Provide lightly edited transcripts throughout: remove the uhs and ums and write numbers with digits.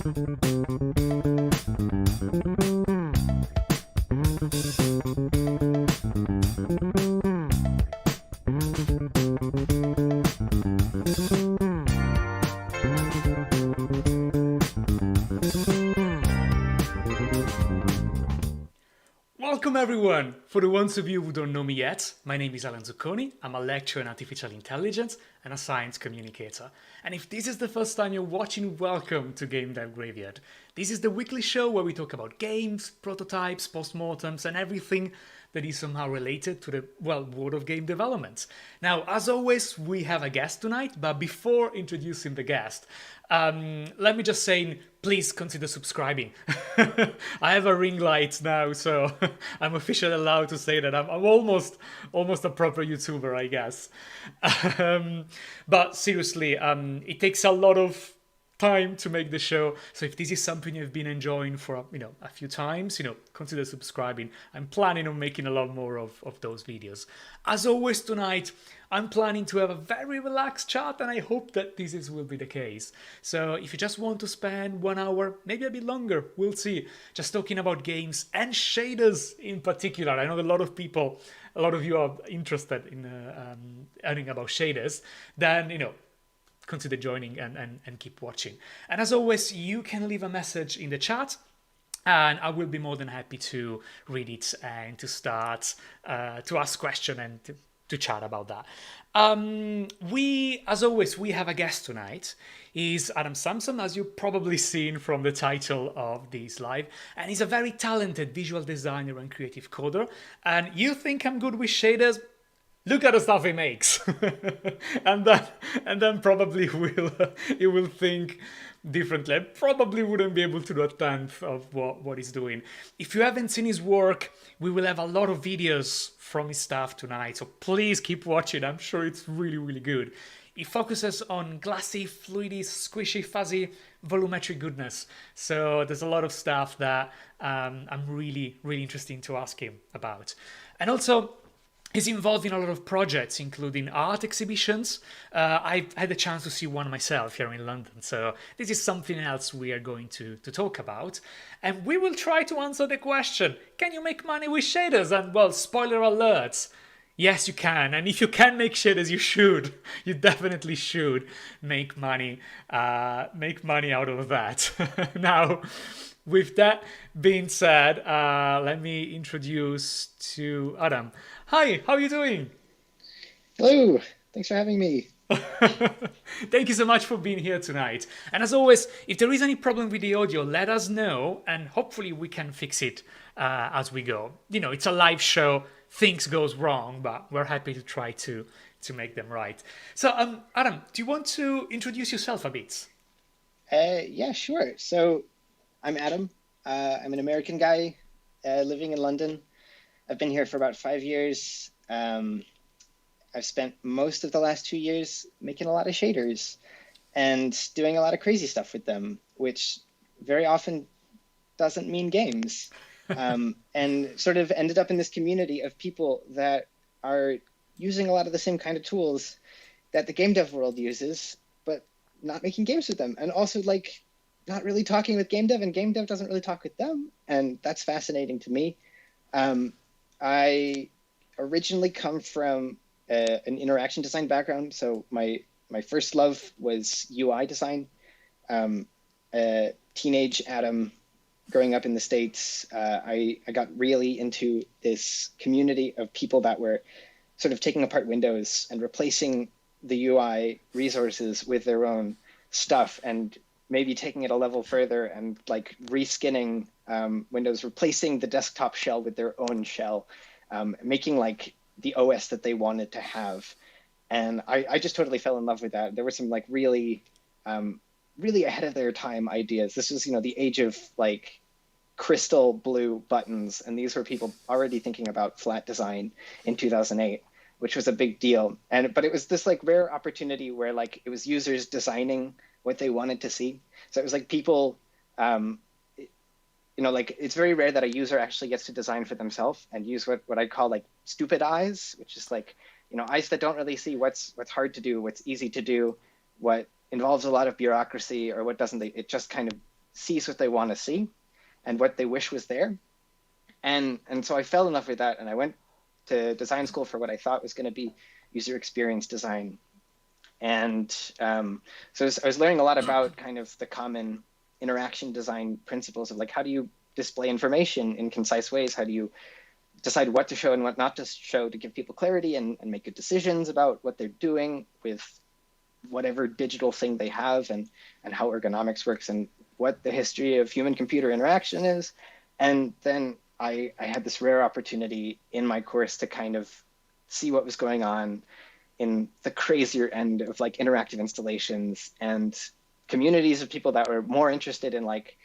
Welcome everyone! For the ones of you who don't know me yet, my name is Adam Zucconi, I'm a lecturer in artificial intelligence and a science communicator. And if this is the first time you're watching, welcome to Gamedev Graveyard. This is the weekly show where we talk about games, prototypes, postmortems and everything that is somehow related to the, well, world of game development. Now, as always, we have a guest tonight, but before introducing the guest, let me just say, please consider subscribing. I have a ring light now, so I'm officially allowed to say that I'm almost a proper YouTuber, I guess. But seriously, it takes a lot of time to make the show, so if this is something you've been enjoying for a few times, consider subscribing. I'm planning on making a lot more of those videos. As always tonight, I'm planning to have a very relaxed chat, and I hope that will be the case. So if you just want to spend 1 hour, maybe a bit longer, we'll see, just talking about games and shaders in particular. I know a lot of you are interested in learning about shaders, then consider joining and keep watching. And as always, you can leave a message in the chat and I will be more than happy to read it and to start to ask questions and to chat about that. As always, we have a guest tonight. He's Adam Samson, as you've probably seen from the title of this live, and he's a very talented visual designer and creative coder. And you think I'm good with shaders? Look at the stuff he makes, and then probably he will think differently. I probably wouldn't be able to do a tenth of what he's doing. If you haven't seen his work, we will have a lot of videos from his stuff tonight, so please keep watching. I'm sure it's really, really good. He focuses on glassy, fluidy, squishy, fuzzy, volumetric goodness. So there's a lot of stuff that I'm really, really interested to ask him about. And also, he's involved in a lot of projects, including art exhibitions. I've had the chance to see one myself here in London, so this is something else we are going to talk about. And we will try to answer the question, can you make money with shaders? And well, spoiler alerts, yes you can. And if you can make shaders, you should. You definitely should make money out of that. Now, with that being said, let me introduce to Adam. Hi, how are you doing? Hello, thanks for having me. Thank you so much for being here tonight. And as always, if there is any problem with the audio, let us know, and hopefully we can fix it as we go. It's a live show, things goes wrong, but we're happy to try to make them right. So, Adam, do you want to introduce yourself a bit? Yeah, sure. So, I'm Adam. I'm an American guy living in London. I've been here for about 5 years. I've spent most of the last 2 years making a lot of shaders and doing a lot of crazy stuff with them, which very often doesn't mean games. And sort of ended up in this community of people that are using a lot of the same kind of tools that the game dev world uses, but not making games with them. And also not really talking with game dev, and game dev doesn't really talk with them. And that's fascinating to me. I originally come from an interaction design background. So my first love was UI design. Teenage Adam, growing up in the States, I got really into this community of people that were sort of taking apart Windows and replacing the UI resources with their own stuff, and maybe taking it a level further and reskinning Windows, replacing the desktop shell with their own shell, making the OS that they wanted to have. And I just totally fell in love with that. There were some really ahead of their time ideas. This was, the age of crystal blue buttons. And these were people already thinking about flat design in 2008, which was a big deal. But it was this rare opportunity where it was users designing what they wanted to see. So it was people, it's very rare that a user actually gets to design for themselves and use what I call stupid eyes, which is eyes that don't really see what's hard to do, what's easy to do, what involves a lot of bureaucracy, or what doesn't. It just kind of sees what they want to see and what they wish was there. And so I fell in love with that, and I went to design school for what I thought was going to be user experience design. And so I was learning a lot about kind of the common interaction design principles of like, how do you display information in concise ways? How do you decide what to show and what not to show to give people clarity and make good decisions about what they're doing with whatever digital thing they have, and how ergonomics works and what the history of human computer interaction is. And then I had this rare opportunity in my course to kind of see what was going on in the crazier end of like interactive installations and communities of people that were more interested in like,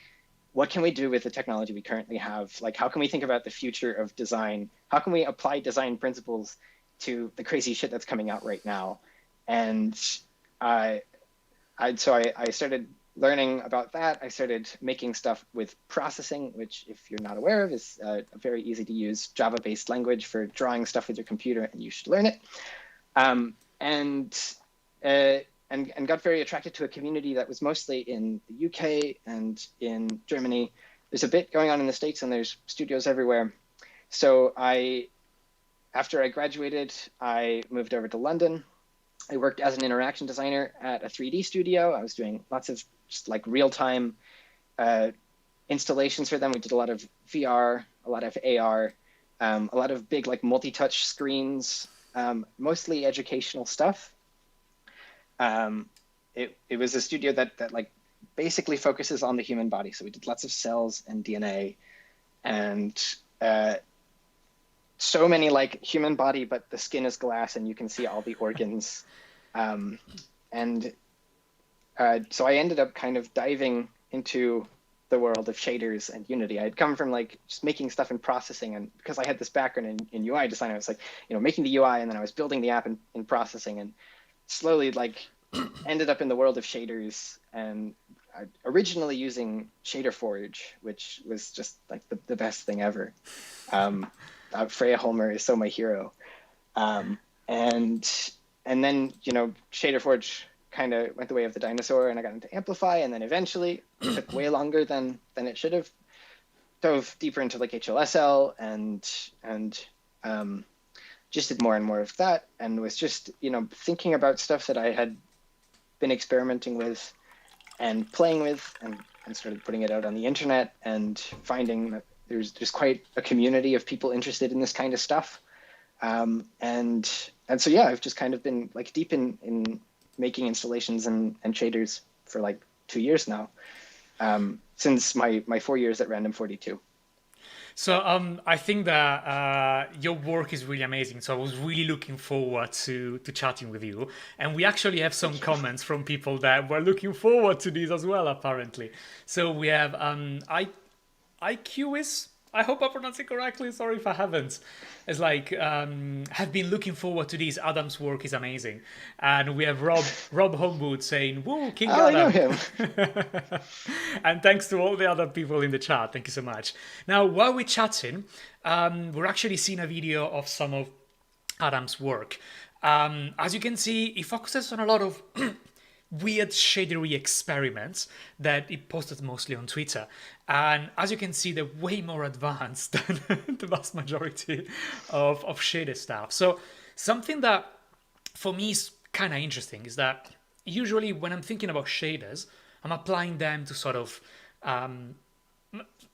what can we do with the technology we currently have? Like, how can we think about the future of design? How can we apply design principles to the crazy shit that's coming out right now? And I started learning about that. I started making stuff with processing, which, if you're not aware of, is a very easy to use Java-based language for drawing stuff with your computer, and you should learn it. And got very attracted to a community that was mostly in the UK and in Germany. There's a bit going on in the States, and there's studios everywhere. So after I graduated, I moved over to London. I worked as an interaction designer at a 3D studio. I was doing lots of just like real-time installations for them. We did a lot of VR, a lot of AR, a lot of big like multi-touch screens, mostly educational stuff. It was a studio that like basically focuses on the human body. So we did lots of cells and DNA, and so many like human body, but the skin is glass and you can see all the organs. So I ended up kind of diving into the world of shaders and Unity. I had come from like just making stuff and processing, and because I had this background in UI design, I was like, making the UI, and then I was building the app in processing, and slowly like ended up in the world of shaders, and originally using Shader Forge, which was just like the best thing ever. Freya Holmer is so my hero. And then, Shader Forge kind of went the way of the dinosaur, and I got into Amplify, and then eventually it took way longer than it should have. Dove deeper into like HLSL and just did more and more of that, and was just, thinking about stuff that I had been experimenting with and playing with, and started putting it out on the internet, and finding that there's quite a community of people interested in this kind of stuff. And so, yeah, I've just kind of been like deep in making installations and shaders for like 2 years now, since my 4 years at Random 42. So I think that your work is really amazing. So I was really looking forward to chatting with you. And we actually have some comments from people that were looking forward to this as well, apparently. So we have IQis, I hope I pronounced it correctly. Sorry if I haven't. It's like, have been looking forward to this. Adam's work is amazing. And we have Rob Homewood saying, woo, King Adam. I know him. And thanks to all the other people in the chat. Thank you so much. Now, while we're chatting, we're actually seeing a video of some of Adam's work. As you can see, he focuses on a lot of weird shadery experiments that he posted mostly on Twitter. And as you can see, they're way more advanced than the vast majority of shader stuff. So something that for me is kind of interesting is that usually when I'm thinking about shaders, I'm applying them to sort of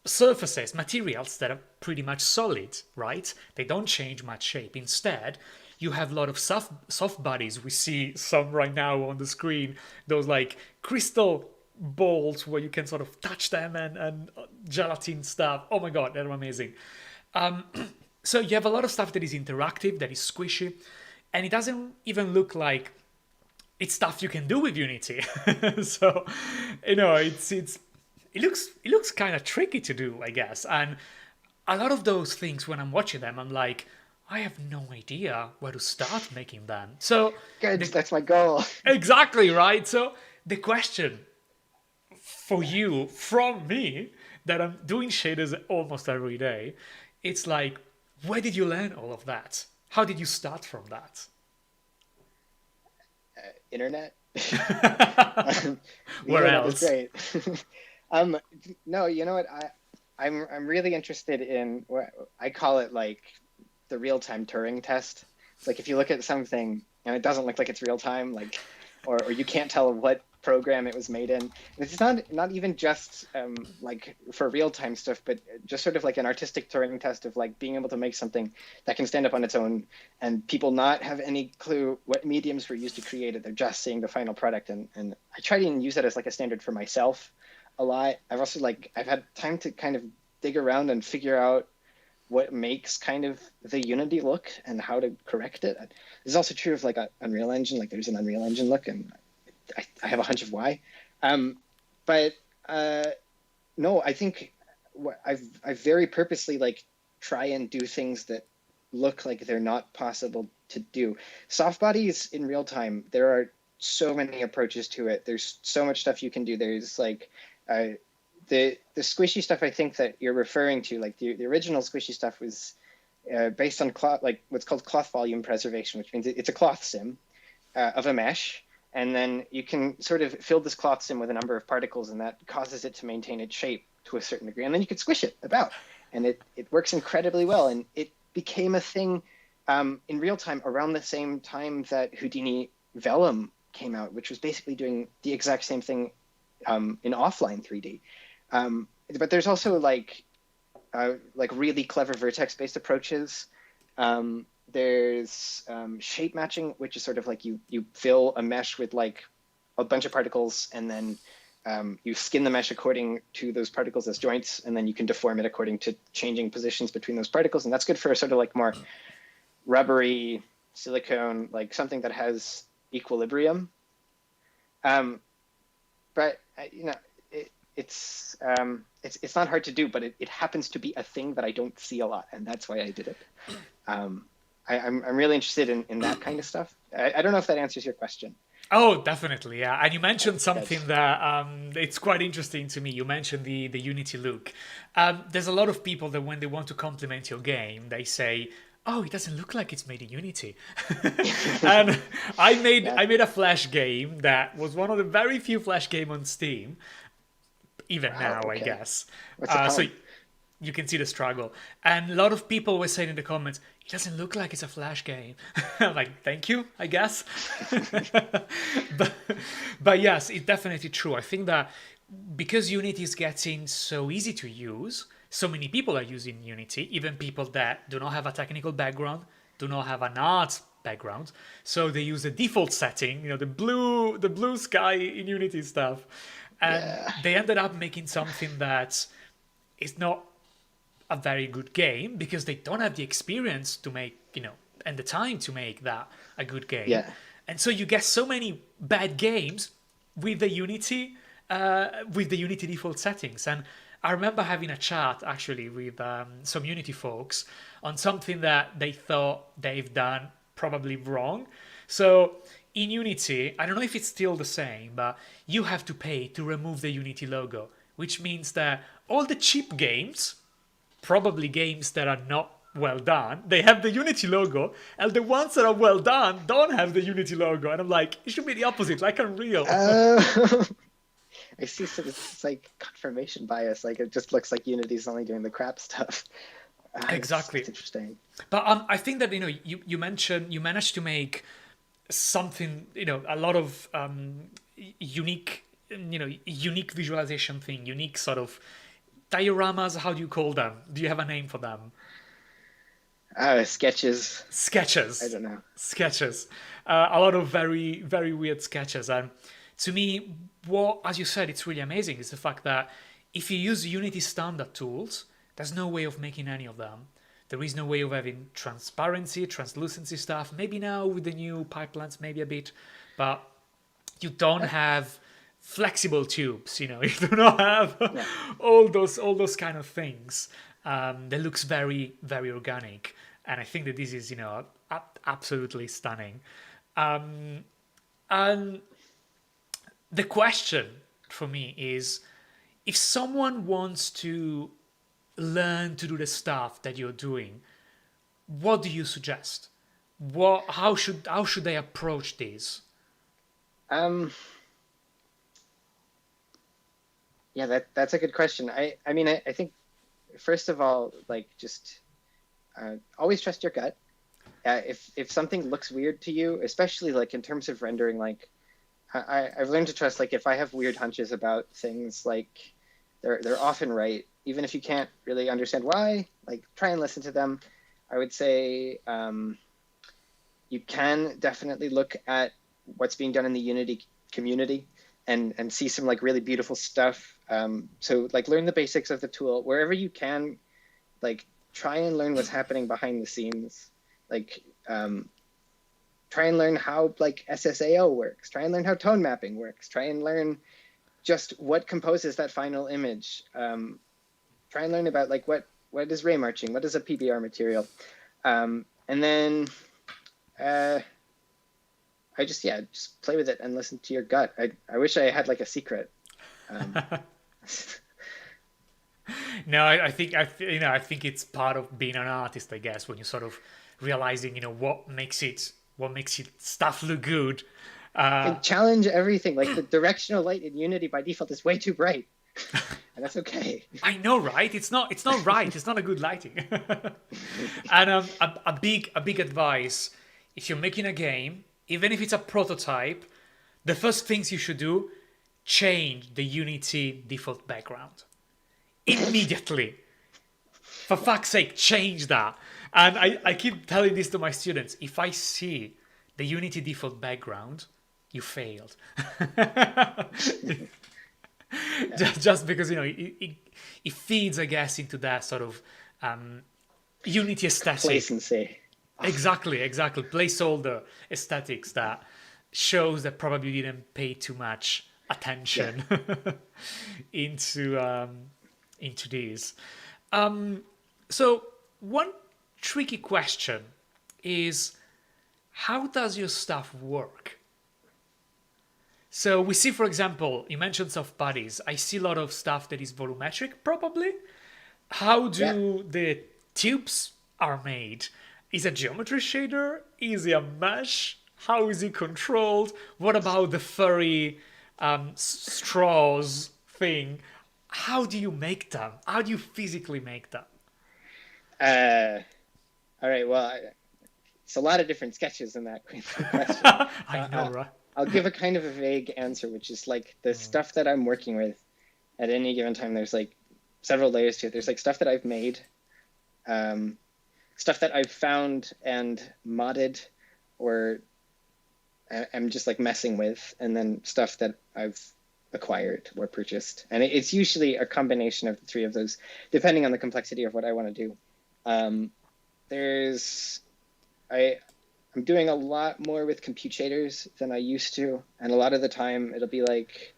surfaces, materials that are pretty much solid, right? They don't change much shape. Instead, you have a lot of soft bodies. We see some right now on the screen, those like crystal balls where you can sort of touch them and gelatin stuff. Oh my God, they're amazing. So you have a lot of stuff that is interactive, that is squishy, and it doesn't even look like it's stuff you can do with Unity. So, it looks kind of tricky to do, I guess. And a lot of those things, when I'm watching them, I'm like, I have no idea where to start making them. So good, that's my goal. Exactly, right? So the question for you from me, that I'm doing shaders almost every day, it's like, where did you learn all of that? How did you start from that? Internet. Where else? Great. Um, no, you know what? I'm really interested in what I call it, like the real-time Turing test. It's like if you look at something and it doesn't look like it's real time, like, or you can't tell what program it was made in. And it's not even just like for real-time stuff, but just sort of like an artistic Turing test of like being able to make something that can stand up on its own, and people not have any clue what mediums were used to create it. They're just seeing the final product, and I try to use that as like a standard for myself a lot. I've also like I've had time to kind of dig around and figure out what makes kind of the Unity look and how to correct it. This is also true of like Unreal Engine. Like there's an Unreal Engine look, and I have a hunch of why. Um, but no, I think I've very purposely like try and do things that look like they're not possible to do. Soft bodies in real time, there are so many approaches to it. There's so much stuff you can do. There's like the squishy stuff I think that you're referring to, like the original squishy stuff was based on cloth, like what's called cloth volume preservation, which means it's a cloth sim of a mesh. And then you can sort of fill this cloth sim with a number of particles, and that causes it to maintain its shape to a certain degree. And then you could squish it about, and it works incredibly well. And it became a thing in real time around the same time that Houdini Vellum came out, which was basically doing the exact same thing in offline 3D. But there's also like really clever vertex-based approaches. There's shape matching, which is sort of like you fill a mesh with like a bunch of particles, and then you skin the mesh according to those particles as joints, and then you can deform it according to changing positions between those particles. And that's good for a sort of like more rubbery silicone, like something that has equilibrium. But you know, it's not hard to do, but it happens to be a thing that I don't see a lot, and that's why I did it. I'm really interested in that kind of stuff. I don't know if that answers your question. Oh, definitely, yeah. And you mentioned something That's, that it's quite interesting to me. You mentioned the Unity look. There's a lot of people that when they want to compliment your game, they say, "Oh, it doesn't look like it's made in Unity." And yeah. I made a Flash game that was one of the very few Flash game on Steam, even Wow. now, I Okay. guess. What's it So called? you can see the struggle. And a lot of people were saying in the comments, it doesn't look like it's a Flash game. I'm like, thank you, I guess. but, but yes, it's definitely true. I think that because Unity is getting so easy to use, so many people are using Unity, even people that do not have a technical background, do not have an art background. So they use the default setting, the blue sky in Unity stuff. And Yeah. they ended up making something that is not a very good game because they don't have the experience to make, and the time to make that a good game. Yeah. And so you get so many bad games with the Unity default settings. And I remember having a chat actually with some Unity folks on something that they thought they've done probably wrong. So in Unity, I don't know if it's still the same, but you have to pay to remove the Unity logo, which means that all the cheap games, probably games that are not well done, they have the Unity logo, and the ones that are well done don't have the Unity logo. And I'm like, it should be the opposite, like Unreal. I see. So it's like confirmation bias. Like it just looks like Unity's only doing the crap stuff. Exactly. That's interesting. But I think that you mentioned you managed to make something, a lot of unique, unique visualization thing, unique sort of dioramas. How do you call them? Do you have a name for them? Sketches. I Sketches. don't know. Sketches. A lot of very, very weird sketches. And to me, what, as you said, it's really amazing is the fact that if you use Unity standard tools, there's no way of making any of them. There is no way of having transparency, translucency stuff. Maybe now with the new pipelines, maybe a bit, but you don't have flexible tubes. You do not have Yeah. all those kind of things. That looks very, very organic, and I think that this is absolutely stunning. And the question for me is, if someone wants to learn to do the stuff that you're doing, what do you suggest? How should they approach this? Um. Yeah, that's a good question. I mean, I think first of all, like just always trust your gut. If something looks weird to you, especially like in terms of rendering, like I've learned to trust, like if I have weird hunches about things, like they're often right, even if you can't really understand why. Like try and listen to them. I would say you can definitely look at what's being done in the Unity community and see some like really beautiful stuff. So like learn the basics of the tool wherever you can. Like try and learn what's happening behind the scenes. Like try and learn how like SSAO works. Try and learn how tone mapping works. Try and learn just what composes that final image. Try and learn about like what is ray marching, what is a PBR material, and then I just play with it and listen to your gut. I wish I had like a secret. Um, No, I think it's part of being an artist, I guess, when you sort of realizing, what makes it stuff look good. Uh, and challenge everything. Like the directional light in Unity by default is way too bright, and that's okay. I know, right? It's not right. It's not a good lighting. And a big advice: if you're making a game, even if it's a prototype, the first things you should do, change the Unity default background immediately. For fuck's sake, change that. And I keep telling this to my students. If I see the Unity default background, you failed. just because, it feeds, I guess, into that sort of Unity aesthetic. Complacency. Exactly. Placeholder aesthetics that shows that probably didn't pay too much attention into these. So one tricky question is, how does your stuff work? So we see, for example, you mentioned soft bodies. I see a lot of stuff that is volumetric, probably. How do the tubes are made? Is a geometry shader? Is it a mesh? How is it controlled? What about the furry straws thing? How do you make them? How do you physically make them? All right. Well, it's a lot of different sketches in that question. I know, right? I'll give a kind of a vague answer, which is like the stuff that I'm working with at any given time. There's like several layers to it. There's like stuff that I've made, stuff that I've found and modded, or I'm just like messing with, and then stuff that I've acquired or purchased. And it's usually a combination of the three of those, depending on the complexity of what I want to do. I'm doing a lot more with compute shaders than I used to, and a lot of the time it'll be like,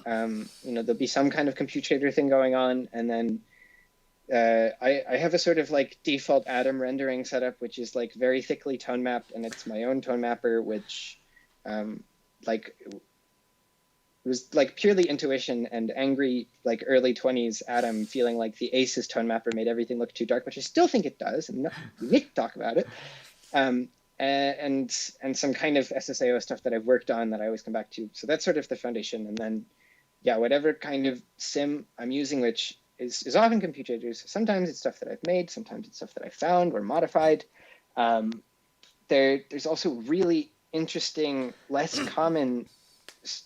there'll be some kind of compute shader thing going on, and then I have a sort of like default Atom rendering setup, which is like very thickly tone mapped, and it's my own tone mapper, which like it was like purely intuition and angry, like early 20s Adam feeling like the Aces tone mapper made everything look too dark, which I still think it does, and we need to talk about it. And some kind of SSAO stuff that I've worked on that I always come back to. So that's sort of the foundation. And then, whatever kind of sim I'm using, which is often compute shaders. Sometimes it's stuff that I've made. Sometimes it's stuff that I found or modified. There's also really interesting, less common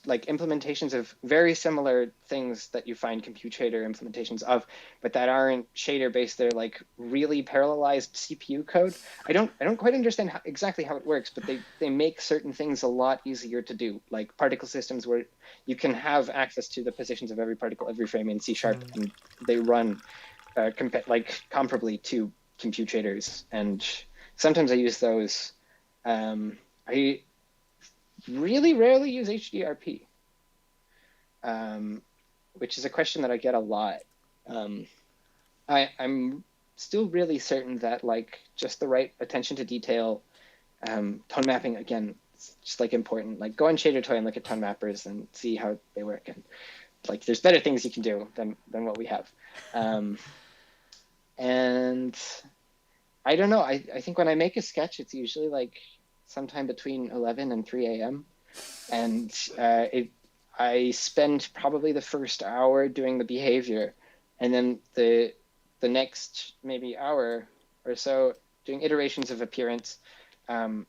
like implementations of very similar things that you find compute shader implementations of, but that aren't shader based. They're like really parallelized CPU code. I don't quite understand exactly how it works, but they make certain things a lot easier to do, like particle systems where you can have access to the positions of every particle every frame in C#, and they run comparably to compute shaders. And sometimes I use those. I really rarely use HDRP, which is a question that I get a lot. I'm still really certain that like just the right attention to detail, tone mapping, again, it's just like important. Like go on Shader Toy and look at tone mappers and see how they work. And like there's better things you can do than what we have. And I don't know. I think when I make a sketch, it's usually like sometime between 11 and 3 a.m. And I spend probably the first hour doing the behavior, and then the next maybe hour or so doing iterations of appearance, and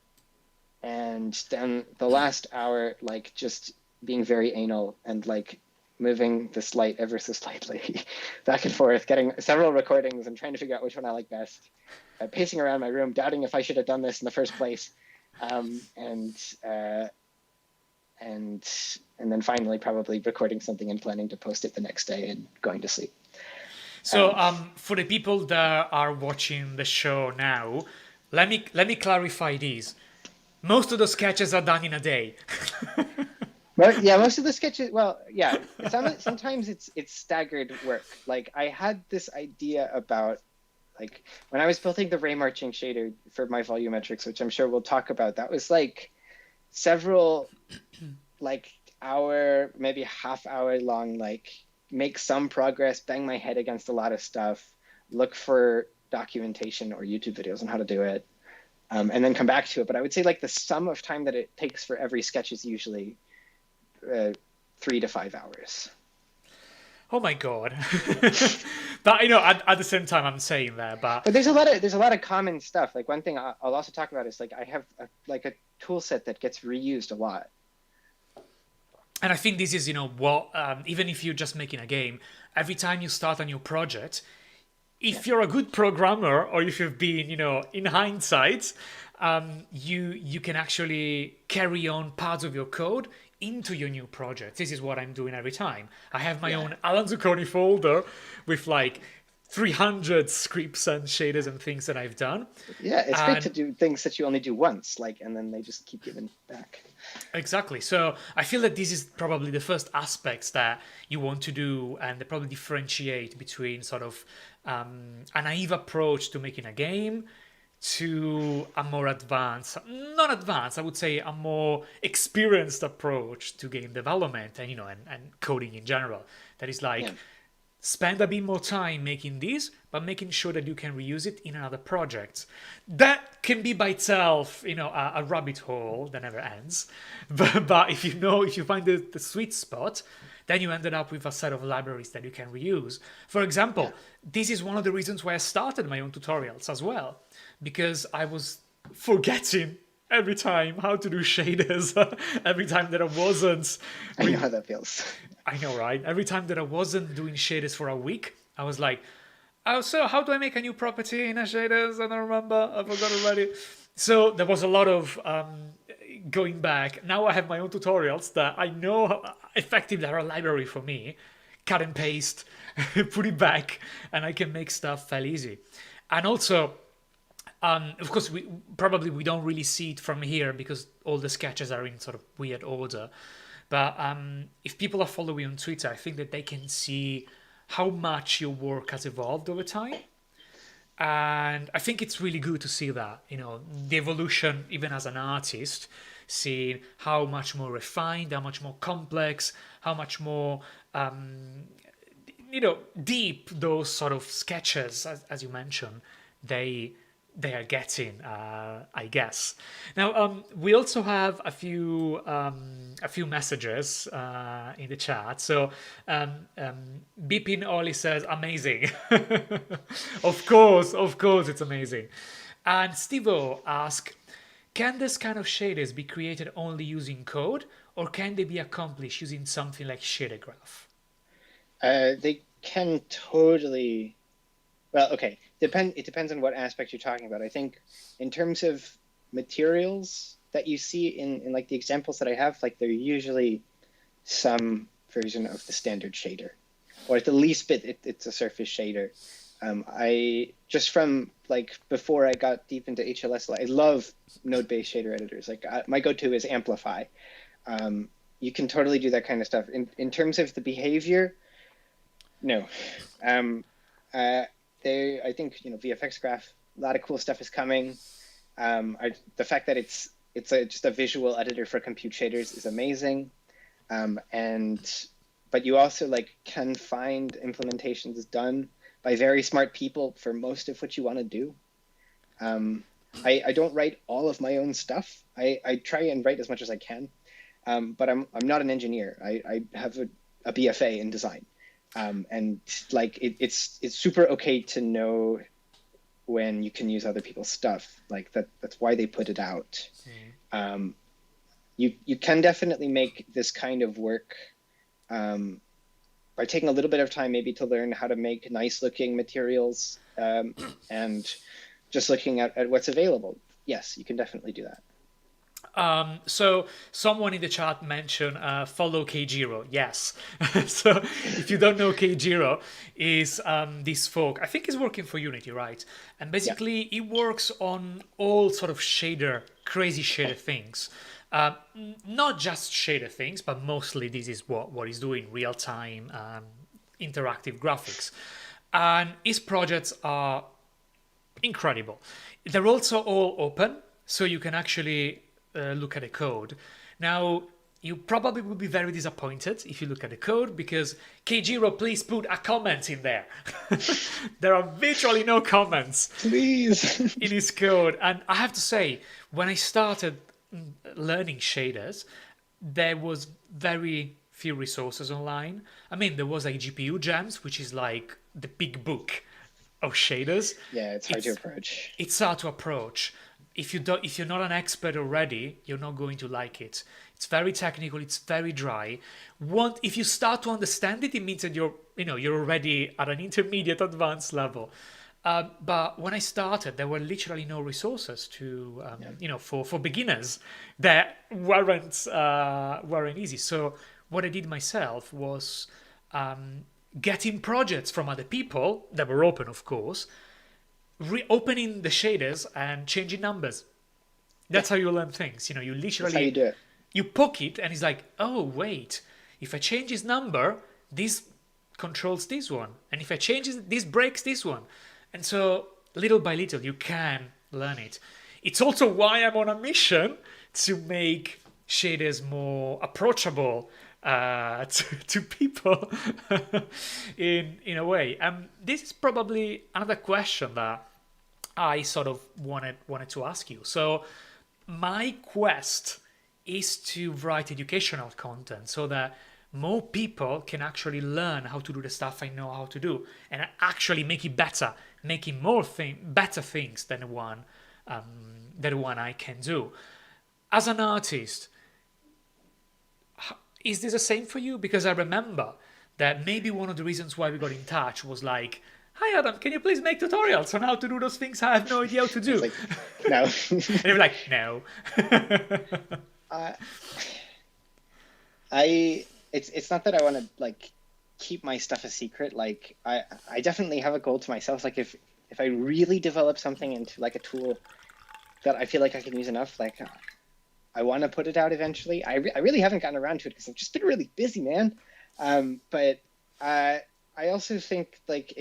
then the last hour like just being very anal and like moving this light ever so slightly back and forth, getting several recordings and trying to figure out which one I like best, pacing around my room, doubting if I should have done this in the first place, and then finally probably recording something and planning to post it the next day and going to sleep. So for the people that are watching the show now, let me clarify these. Most of the sketches are done in a day. Well, yeah, most of the sketches. Well, yeah, sometimes it's staggered work. Like I had this idea about like when I was building the ray marching shader for my volumetrics, which I'm sure we'll talk about. That was like several like hour, maybe half hour long, like make some progress, bang my head against a lot of stuff, look for documentation or YouTube videos on how to do it, and then come back to it. But I would say like the sum of time that it takes for every sketch is usually 3 to 5 hours. Oh my god! But you know, at the same time, I'm saying that, but there's a lot of common stuff. Like one thing I'll also talk about is like I have a tool set that gets reused a lot. And I think this is, you know, what even if you're just making a game, every time you start a new project, if you're a good programmer or if you've been, you know, in hindsight, you can actually carry on parts of your code into your new project. This is what I'm doing every time. I have my own Alan Zucconi folder with like 300 scripts and shaders and things that I've done. Yeah, it's great to do things that you only do once, like, and then they just keep giving back. Exactly. So I feel that this is probably the first aspects that you want to do, and they probably differentiate between sort of a naive approach to making a game to a more advanced, not advanced, I would say a more experienced approach to game development and, you know, and coding in general. That is like, spend a bit more time making this, but making sure that you can reuse it in another project. That can be by itself, you know, a rabbit hole that never ends. But if you find the sweet spot, then you ended up with a set of libraries that you can reuse. For example, this is one of the reasons why I started my own tutorials as well, because I was forgetting every time how to do shaders. Every time that I wasn't. I know how that feels. I know, right? Every time that I wasn't doing shaders for a week, I was like, oh, so how do I make a new property in a shaders? I don't remember. I forgot already. So there was a lot of going back. Now I have my own tutorials that I know how effective they are a library for me. Cut and paste, put it back, and I can make stuff fairly easy. And also, of course, we don't really see it from here because all the sketches are in sort of weird order. But if people are following on Twitter, I think that they can see how much your work has evolved over time. And I think it's really good to see that, you know, the evolution, even as an artist, seeing how much more refined, how much more complex, how much more, you know, deep those sort of sketches, as you mentioned, they are getting, I guess. Now, we also have a few messages in the chat. So, Bipin Oli says, amazing. Of course, it's amazing. And Steve-O asks, can this kind of shaders be created only using code, or can they be accomplished using something like shader graph? They can totally. Well, okay. It depends on what aspect you're talking about. I think in terms of materials that you see in like the examples that I have, like they're usually some version of the standard shader, or at the least bit it's a surface shader. I just from like before I got deep into HLS, I love node-based shader editors. Like my go-to is Amplify. You can totally do that kind of stuff. In terms of the behavior, no. I think, you know, VFX Graph, a lot of cool stuff is coming. The fact that it's just a visual editor for compute shaders is amazing. But you also like can find implementations done by very smart people for most of what you want to do. I don't write all of my own stuff. I try and write as much as I can. but I'm not an engineer. I have a BFA in design, and like it's super okay to know when you can use other people's stuff. Like that's why they put it out. You can definitely make this kind of work by taking a little bit of time maybe to learn how to make nice looking materials, and just looking at what's available. Yes, you can definitely do that. So someone in the chat mentioned follow Kjiro. Yes. So if you don't know, Kjiro is this folk. I think he's working for Unity, right? And basically, he works on all sort of crazy shader things. Not just shader things, but mostly this is what he's doing: real time, interactive graphics. And his projects are incredible. They're also all open, so you can actually look at the code. Now, you probably will be very disappointed if you look at the code, because Kjiro, please put a comment in there. There are virtually no comments, please, in his code. And I have to say, when I started learning shaders, there was very few resources online. I mean, there was like GPU Gems, which is like the big book of shaders. Yeah, it's hard to approach. It's hard to approach. If you're not an expert already, you're not going to like it. It's very technical. It's very dry. If you start to understand it, it means that you're already at an intermediate advanced level. But when I started, there were literally no resources to for beginners that weren't easy. So what I did myself was getting projects from other people that were open, of course, reopening the shaders and changing numbers. That's how you learn things. You literally, that's how you do it. You poke it and it's like, oh wait, if I change this number, this controls this one, and if I change this breaks this one. And so little by little you can learn it. It's also why I'm on a mission to make shaders more approachable to people in a way. This is probably another question that I sort of wanted to ask you. So my quest is to write educational content so that more people can actually learn how to do the stuff I know how to do, and actually make it better, making better things than the one I can do. As an artist, is this the same for you? Because I remember that maybe one of the reasons why we got in touch was like, hi Adam, can you please make tutorials on how to do those things I have no idea how to do? Like, no. And you're like, no. It's not that I want to like keep my stuff a secret. Like I definitely have a goal to myself. Like if I really develop something into like a tool that I feel like I can use enough, like I want to put it out eventually. I really haven't gotten around to it because I've just been really busy, man. But I also think like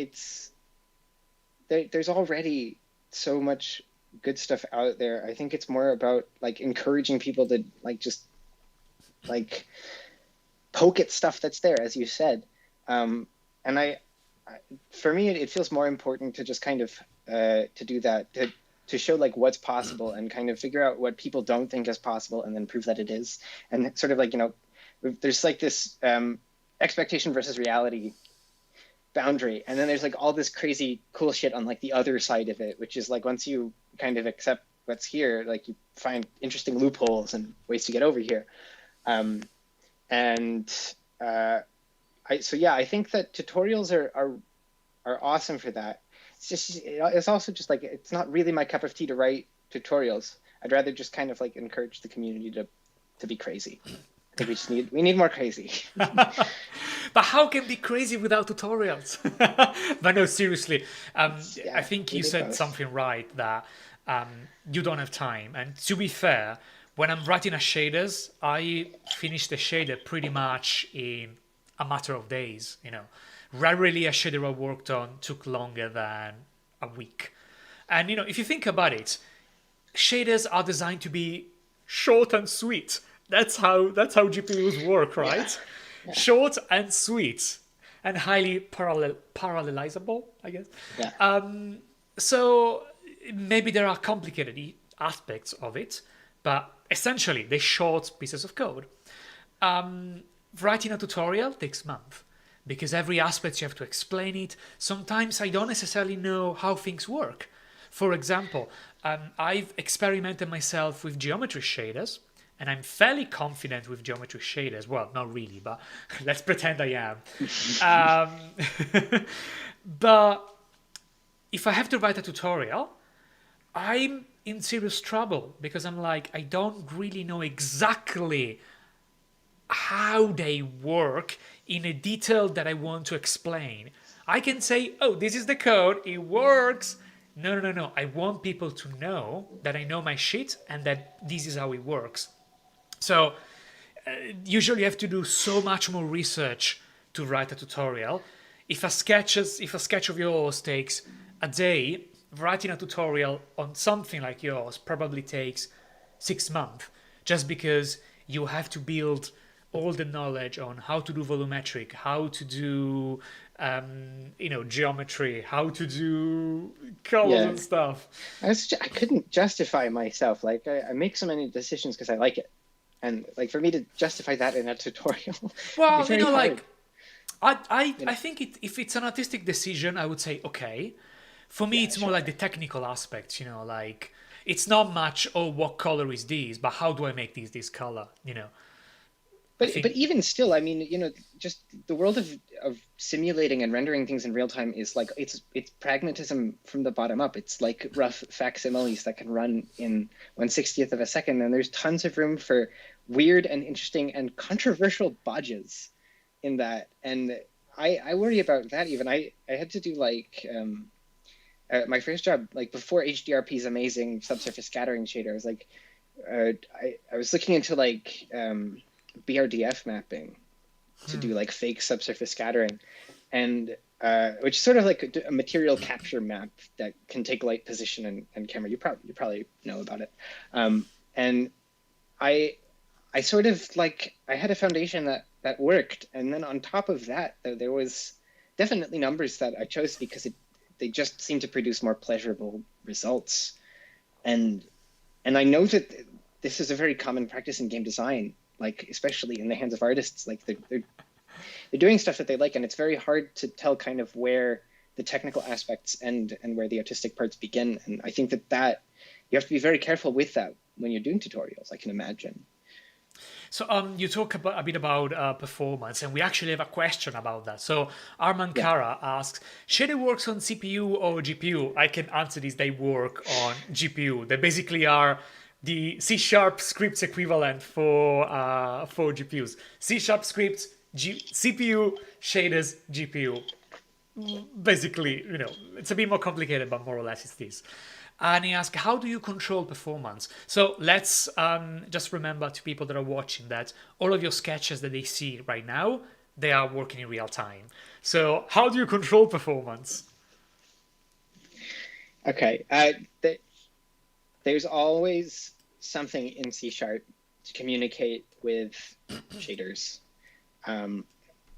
there's already so much good stuff out there. I think it's more about like encouraging people to like just like poke at stuff that's there, as you said. And for me, it feels more important to just kind of to do that, to show like what's possible and kind of figure out what people don't think is possible and then prove that it is. And sort of like, there's like this expectation versus reality boundary. And then there's like all this crazy cool shit on like the other side of it, which is like once you kind of accept what's here, like you find interesting loopholes and ways to get over here. I think that tutorials are awesome for that. It's also just like, it's not really my cup of tea to write tutorials. I'd rather just kind of like encourage the community to be crazy. I think we need more crazy. But how can be crazy without tutorials? But no, seriously, I think you said something right, that you don't have time. And to be fair, when I'm writing a shaders, I finish the shader pretty much in a matter of days. Rarely a shader I worked on took longer than a week. And if you think about it, shaders are designed to be short and sweet. That's how GPUs work, right? Yeah. Short and sweet, and highly parallelizable, I guess. Yeah. So maybe there are complicated aspects of it, but essentially they're short pieces of code. Writing a tutorial takes months because every aspect you have to explain it. Sometimes I don't necessarily know how things work. For example, I've experimented myself with geometry shaders, and I'm fairly confident with geometry shaders. Well, not really, but let's pretend I am. But if I have to write a tutorial, I'm in serious trouble because I'm like, I don't really know exactly how they work in a detail that I want to explain. I can say, oh, this is the code, it works. No. I want people to know that I know my shit and that this is how it works. So usually you have to do so much more research to write a tutorial. If a sketch of yours takes a day, writing a tutorial on something like yours probably takes 6 months, just because you have to build all the knowledge on how to do volumetric, how to do geometry, how to do colors and stuff. I couldn't justify myself. Like I make so many decisions because I like it, and like for me to justify that in a tutorial. Well, like I think if it's an artistic decision, I would say okay. For me, it's more like the technical aspects. Like it's not much. Oh, what color is this? But how do I make this color? But even still, I mean, just the world of simulating and rendering things in real time is like it's pragmatism from the bottom up. It's like rough facsimiles that can run in 1/60th of a second, and there's tons of room for weird and interesting and controversial bodges in that. And I worry about that even. I had to do like my first job, like before HDRP's amazing subsurface scattering shader. I was like, I was looking into like BRDF mapping to do like fake subsurface scattering, and which is sort of like a material capture map that can take light position and camera. You probably know about it. And I sort of like I had a foundation that worked, and then on top of that, there was definitely numbers that I chose because they just seemed to produce more pleasurable results, and I know that this is a very common practice in game design. Like especially in the hands of artists, like they're doing stuff that they like, and it's very hard to tell kind of where the technical aspects end and where the artistic parts begin. And I think that you have to be very careful with that when you're doing tutorials, I can imagine. So you talk a bit about performance, and we actually have a question about that. So Arman Kara asks, shader works on CPU or GPU? I can answer this. They work on GPU. They basically are the C# scripts equivalent for GPUs. C# scripts, CPU, shaders, GPU. Basically, it's a bit more complicated, but more or less it's this. And he asked, how do you control performance? So let's just remember to people that are watching that all of your sketches that they see right now, they are working in real time. So how do you control performance? Okay. There's always something in C# to communicate with shaders.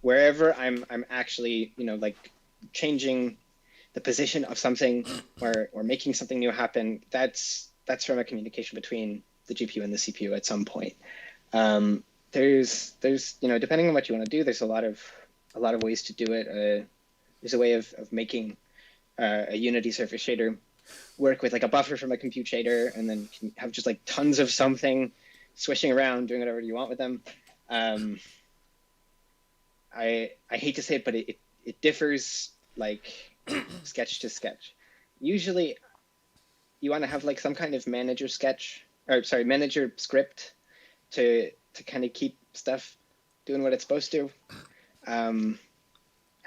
Wherever I'm actually, like changing the position of something or making something new happen, that's from a communication between the GPU and the CPU at some point. There's depending on what you want to do, there's a lot of ways to do it. There's a way of making a Unity surface shader work with like a buffer from a compute shader, and then you can have just like tons of something swishing around, doing whatever you want with them. I hate to say it, but it differs like sketch to sketch. Usually you want to have like some kind of manager script to kind of keep stuff doing what it's supposed to. And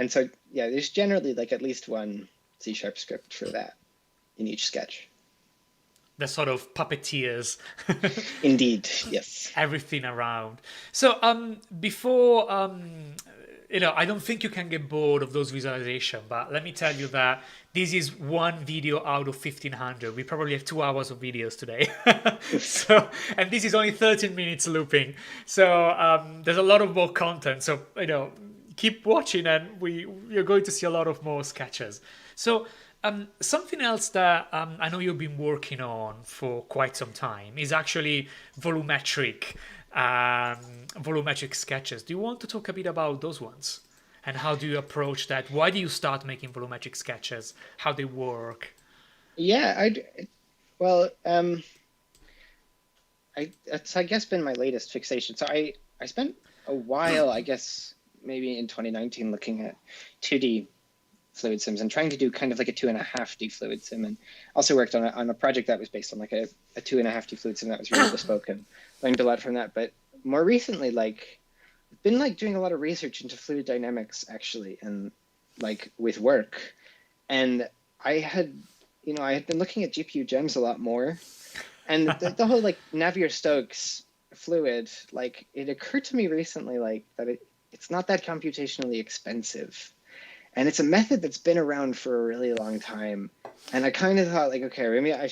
so, yeah, there's generally like at least one C# script for that in each sketch. The sort of puppeteers. Indeed, yes. Everything around. So before, I don't think you can get bored of those visualization, but let me tell you that this is one video out of 1,500. We probably have 2 hours of videos today. And this is only 13 minutes looping. So there's a lot of more content. So, keep watching and you're going to see a lot of more sketches. So Something else that I know you've been working on for quite some time is actually volumetric, volumetric sketches. Do you want to talk a bit about those ones? And how do you approach that? Why do you start making volumetric sketches? How they work? Yeah, well, it's I guess been my latest fixation. So I spent a while, I guess maybe in 2019, looking at 2D fluid sims and trying to do kind of like a 2.5D fluid sim, and also worked on a project that was based on like a 2.5D fluid sim that was really bespoke, and learned a lot from that. But more recently, like I've been like doing a lot of research into fluid dynamics actually, and like with work, and I had been looking at GPU gems a lot more, and the whole like Navier-Stokes fluid, like it occurred to me recently like that it's not that computationally expensive. And it's a method that's been around for a really long time. And I kind of thought like, okay, maybe I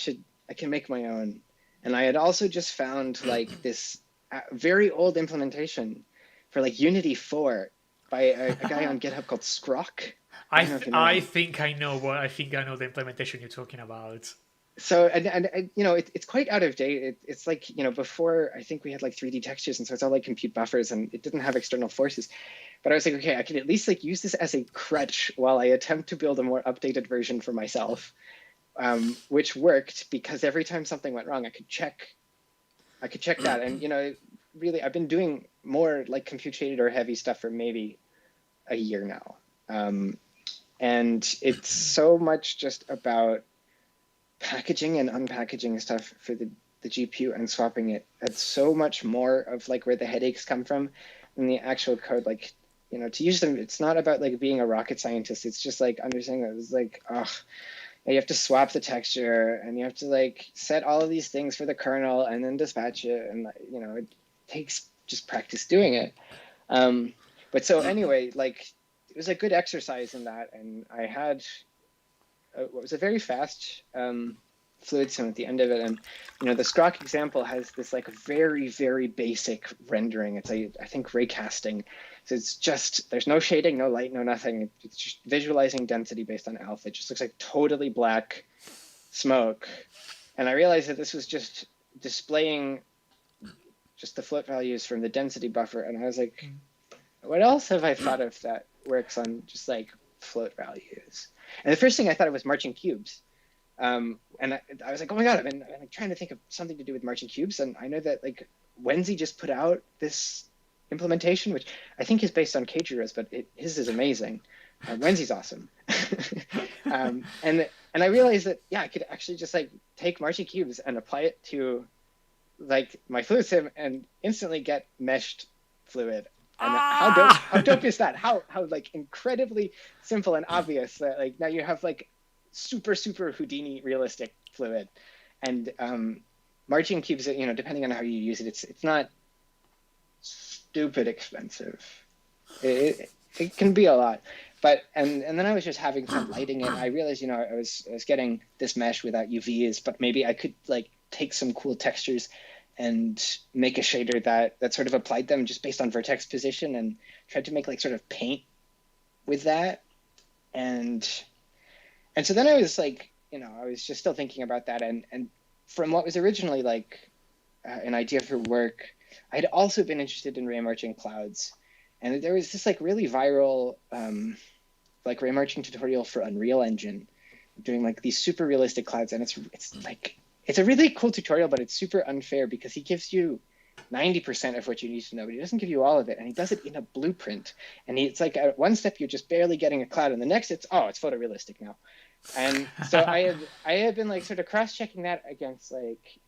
can make my own. And I had also just found like this very old implementation for like Unity 4 by a guy on GitHub called Scrock. I don't know if you know him. I think I know the implementation you're talking about. So and it's quite out of date. It's like before I think we had like 3D textures, and so it's all like compute buffers, and it didn't have external forces. But I was like, okay, I can at least like use this as a crutch while I attempt to build a more updated version for myself, which worked because every time something went wrong, I could check that. And really, I've been doing more like compute shaded or heavy stuff for maybe a year now, and it's so much just about packaging and unpackaging stuff for the GPU and swapping it. That's so much more of like where the headaches come from than the actual code. Like, to use them, it's not about like being a rocket scientist. It's just like understanding that it's like, you have to swap the texture and you have to like set all of these things for the kernel and then dispatch it. And, it takes just practice doing it. But so anyway, like it was a good exercise in that. And I had what was a very fast fluid sim at the end of it, and the Scrock example has this like very, very basic rendering. It's I think ray casting, so it's just there's no shading, no light, no nothing. It's just visualizing density based on alpha. It just looks like totally black smoke, and I realized that this was just displaying just the float values from the density buffer, and I was like, what else have I thought of that works on just like float values? And the first thing I thought of was marching cubes. And I was like, oh my God, I've been like, trying to think of something to do with marching cubes. And I know that like Wenzi just put out this implementation, which I think is based on Keijiro's, but his is amazing. Wenzi's awesome. And I realized that, yeah, I could actually just like take marching cubes and apply it to like my fluid sim and instantly get meshed fluid. And how dope is that? How like incredibly simple and obvious that like now you have like super Houdini realistic fluid, and marching cubes, depending on how you use it, it's not stupid expensive. It can be a lot, but and then I was just having fun lighting it. I realized I was getting this mesh without UVs, but maybe I could like take some cool textures and make a shader that sort of applied them just based on vertex position, and tried to make like sort of paint with that. And so then I was like, I was just still thinking about that. And from what was originally like an idea for work, I had also been interested in ray marching clouds. And there was this like really viral like ray marching tutorial for Unreal Engine doing like these super realistic clouds. And it's like, it's a really cool tutorial, but it's super unfair because he gives you 90% of what you need to know, but he doesn't give you all of it. And he does it in a blueprint. And it's like at one step, you're just barely getting a cloud. And the next it's photorealistic now. And so I had been like sort of cross-checking that against like,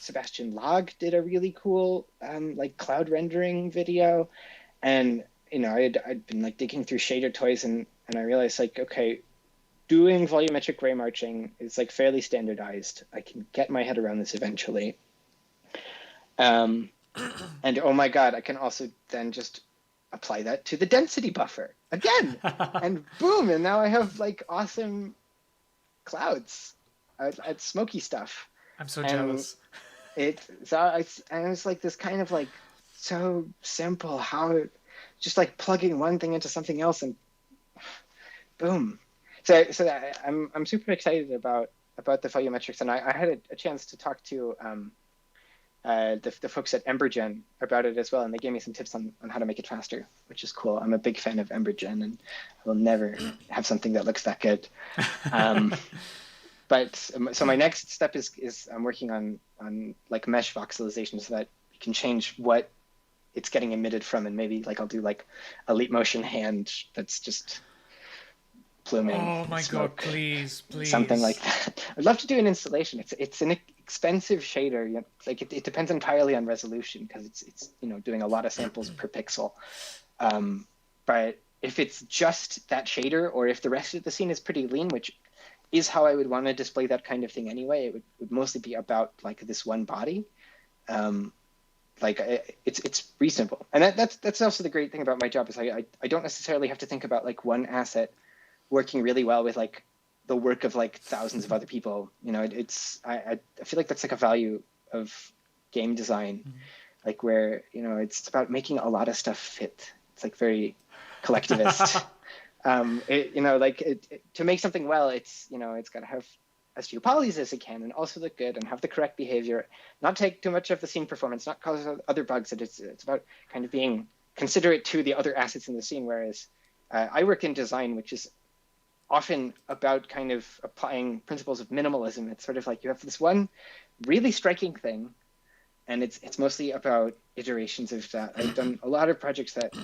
Sebastian Log did a really cool like cloud rendering video. And, I'd been like digging through shader toys and I realized like, okay, doing volumetric ray marching is like fairly standardized. I can get my head around this eventually. And oh my God, I can also then just apply that to the density buffer again, and boom, and now I have like awesome clouds at smoky stuff. I'm so jealous. I was like this kind of like so simple, how just like plugging one thing into something else and boom. I'm super excited about the volumetrics, and I had a chance to talk to the folks at Embergen about it as well, and they gave me some tips on how to make it faster, which is cool. I'm a big fan of Embergen, and I will never have something that looks that good. But so my next step is I'm working on like mesh voxelization so that you can change what it's getting emitted from, and maybe like I'll do like a leap motion hand that's just pluming. Oh my smoke, God, please. something like that. I'd love to do an installation. It's an expensive shader. You know, like it depends entirely on resolution because it's doing a lot of samples per pixel. But if it's just that shader, or if the rest of the scene is pretty lean, which is how I would want to display that kind of thing anyway, it would mostly be about like this one body. It's reasonable, and that's also the great thing about my job is I don't necessarily have to think about like one asset working really well with like the work of like thousands of other people. I feel like that's like a value of game design, like where it's about making a lot of stuff fit. It's like very collectivist. To make something well, it's got to have as few polys as it can, and also look good and have the correct behavior, not take too much of the scene performance, not cause other bugs. It's about kind of being considerate to the other assets in the scene. Whereas I work in design, which is often about kind of applying principles of minimalism. It's sort of like you have this one really striking thing, and it's mostly about iterations of that. I've done a lot of projects that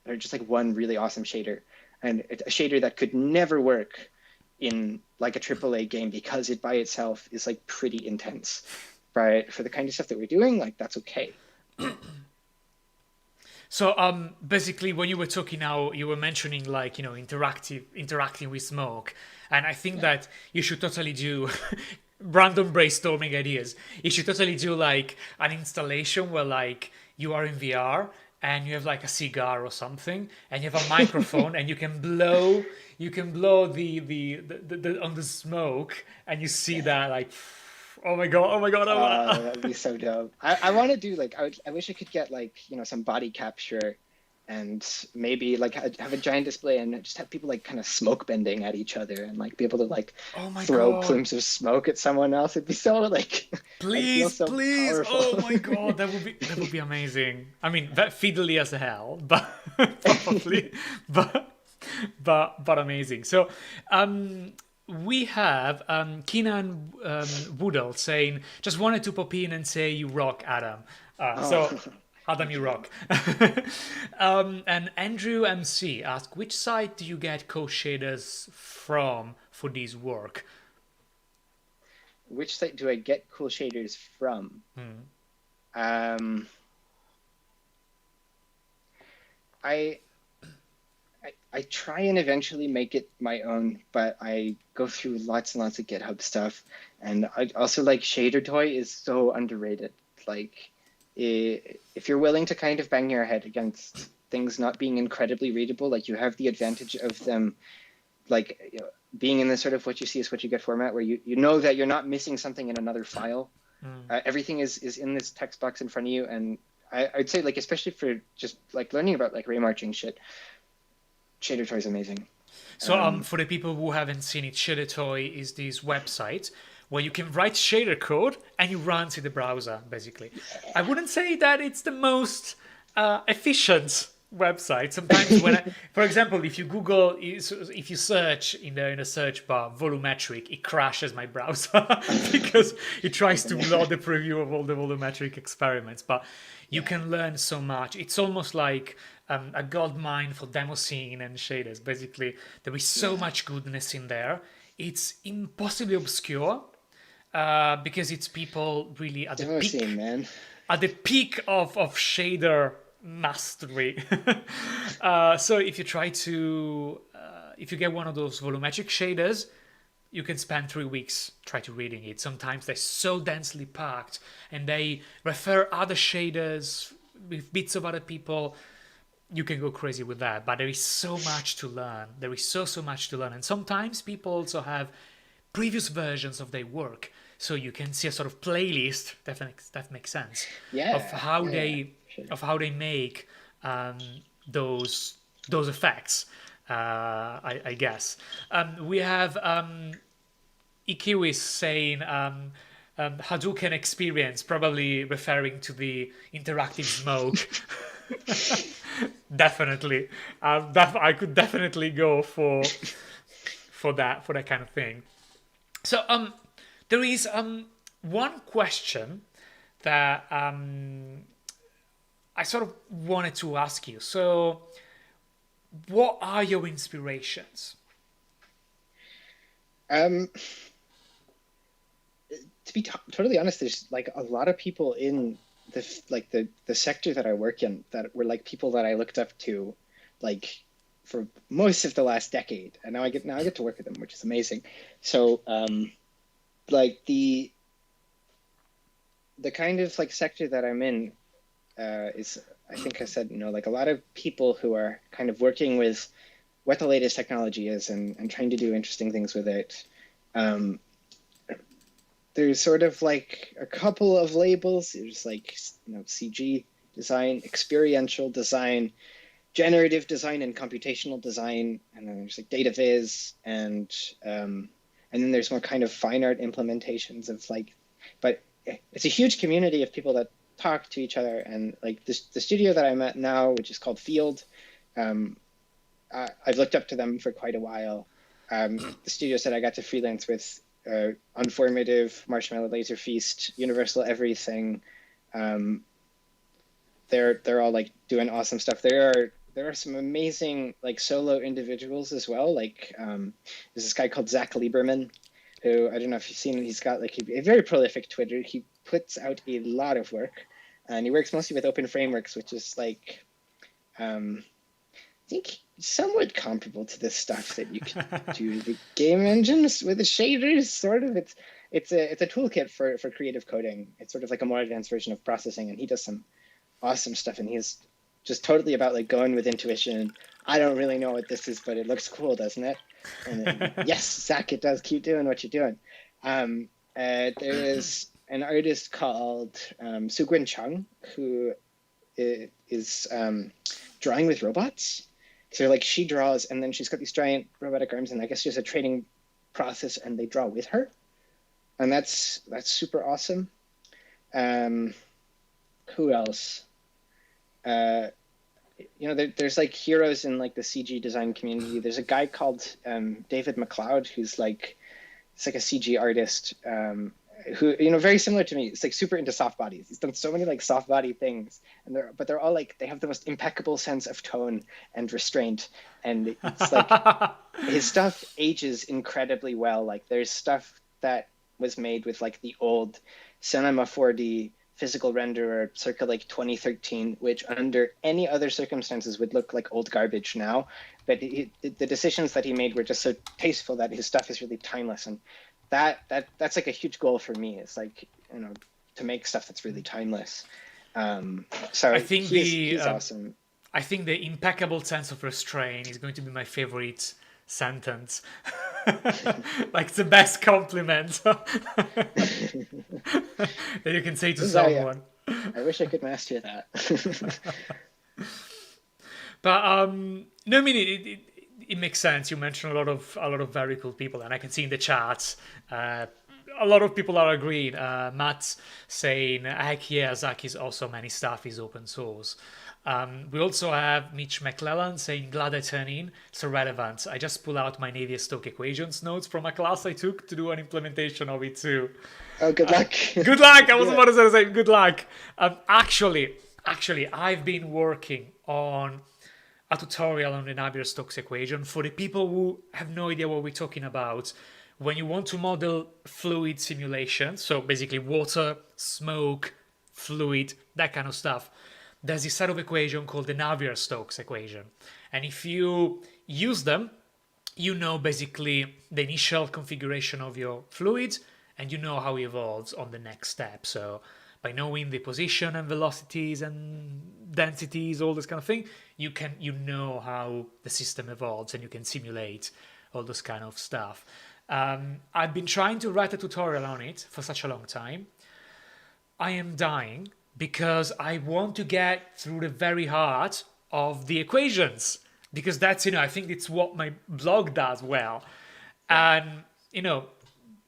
are just like one really awesome shader, and a shader that could never work in like a AAA game because it by itself is like pretty intense. But for the kind of stuff that we're doing, like that's okay. So basically when you were talking now, you were mentioning like, interacting with smoke. And I think that you should totally do random brainstorming ideas. You should totally do like an installation where like you are in VR and you have like a cigar or something, and you have a microphone, and you can blow the on the smoke, and you see that like, oh my god. That'd be so dope. I want to do like I wish I could get like some body capture, and maybe like have a giant display and just have people like kind of smoke bending at each other and like be able to like throw plumes of smoke at someone else. It'd be so like please. Powerful. Oh my god, that would be amazing. I mean, that fiddly as hell, but probably but amazing. So we have Keenan Woodall saying, just wanted to pop in and say you rock, Adam. So Adam, you rock. And Andrew MC asked, which site do you get co-shaders from for this work? Which site do I get cool shaders from? I try and eventually make it my own, but I go through lots and lots of GitHub stuff. And I also like Shader Toy is so underrated. Like if you're willing to kind of bang your head against things not being incredibly readable, like you have the advantage of them, like being in the sort of what you see is what you get format, where you know that you're not missing something in another file. Everything is in this text box in front of you. And I'd say like, especially for just like learning about like ray marching shit, Shader Toy is amazing. So for the people who haven't seen it, Shader Toy is this website where you can write shader code and you run to the browser, basically. Yeah. I wouldn't say that it's the most efficient website. Sometimes for example, if you search in the search bar volumetric, it crashes my browser because it tries to load the preview of all the volumetric experiments. But you can learn so much. It's almost like a gold mine for demo scene and shaders. Basically, there is so much goodness in there. It's impossibly obscure because it's people really at demo the peak, scene, man. At the peak of shader mastery. So if you try to, if you get one of those volumetric shaders, you can spend 3 weeks trying to reading it. Sometimes they're so densely packed and they refer other shaders with bits of other people. You can go crazy with that, but there is so much to learn. There is so much to learn. And sometimes people also have previous versions of their work. So you can see a sort of playlist, that makes sense, of how they make those effects. I guess. We have Ikiwis saying Hadouken experience, probably referring to the interactive smoke. Definitely. I could definitely go for that kind of thing. So there is one question that I sort of wanted to ask you. So what are your inspirations? Um, to be totally honest, there's like a lot of people in the sector that I work in that were like people that I looked up to, like for most of the last decade, and now I get to work with them, which is amazing. So like the kind of like sector that I'm in is, I think I said, like a lot of people who are kind of working with what the latest technology is and trying to do interesting things with it. Um, there's sort of like a couple of labels. There's like, CG design, experiential design, generative design, and computational design. And then there's like data viz, and then there's more kind of fine art implementations of like, but it's a huge community of people that talk to each other. And like the studio that I'm at now, which is called Field, I've looked up to them for quite a while. The studios that I got to freelance with, Onformative, Marshmallow Laser Feast, Universal Everything, they're all like doing awesome stuff. There are some amazing like solo individuals as well. Like there's this guy called Zach Lieberman, who, I don't know if you've seen him. He's got like a very prolific Twitter. He puts out a lot of work, and he works mostly with open frameworks, which is like I think somewhat comparable to the stuff that you can do the game engines with the shaders. Sort of, it's a toolkit for creative coding. It's sort of like a more advanced version of processing, and he does some awesome stuff. And he's just totally about like going with intuition. I don't really know what this is, but it looks cool, doesn't it? And then, yes, Zach, it does. Keep doing what you're doing. There is an artist called Sugwen Chung who is drawing with robots. So like she draws, and then she's got these giant robotic arms, and I guess she has a training process, and they draw with her, and that's super awesome. Who else? There's like heroes in like the CG design community. There's a guy called David McLeod who's like, it's like a CG artist who, very similar to me. It's like super into soft bodies. He's done so many like soft body things, and they're all like, they have the most impeccable sense of tone and restraint, and it's like his stuff ages incredibly well. Like there's stuff that was made with like the old Cinema 4D physical renderer circa like 2013, which under any other circumstances would look like old garbage now. But the decisions that he made were just so tasteful that his stuff is really timeless. And that's like a huge goal for me. It's like, to make stuff that's really timeless. So I think he's awesome. I think the impeccable sense of restraint is going to be my favorite sentence. Like the best compliment that you can say to someone. I wish I could master that. But no, I mean it makes sense. You mentioned a lot of very cool people, and I can see in the chats a lot of people are agreeing. Matt saying, heck yeah, Zaki's also many stuff is open source. We also have Mitch McClellan saying, glad I turned in, so relevant. I just pull out my Navier-Stokes equations notes from a class I took to do an implementation of it too. Oh, good luck. Good luck. I was about to say good luck. Actually, I've been working on a tutorial on the Navier-Stokes equation for the people who have no idea what we're talking about. When you want to model fluid simulation, so basically water, smoke, fluid, that kind of stuff, there's this set of equation called the Navier-Stokes equation. And if you use them, you know basically the initial configuration of your fluid, and you know how it evolves on the next step. So by knowing the position and velocities and densities, all this kind of thing, you know how the system evolves, and you can simulate all this kind of stuff. I've been trying to write a tutorial on it for such a long time. I am dying because I want to get through the very heart of the equations, because that's, I think it's what my blog does well. And,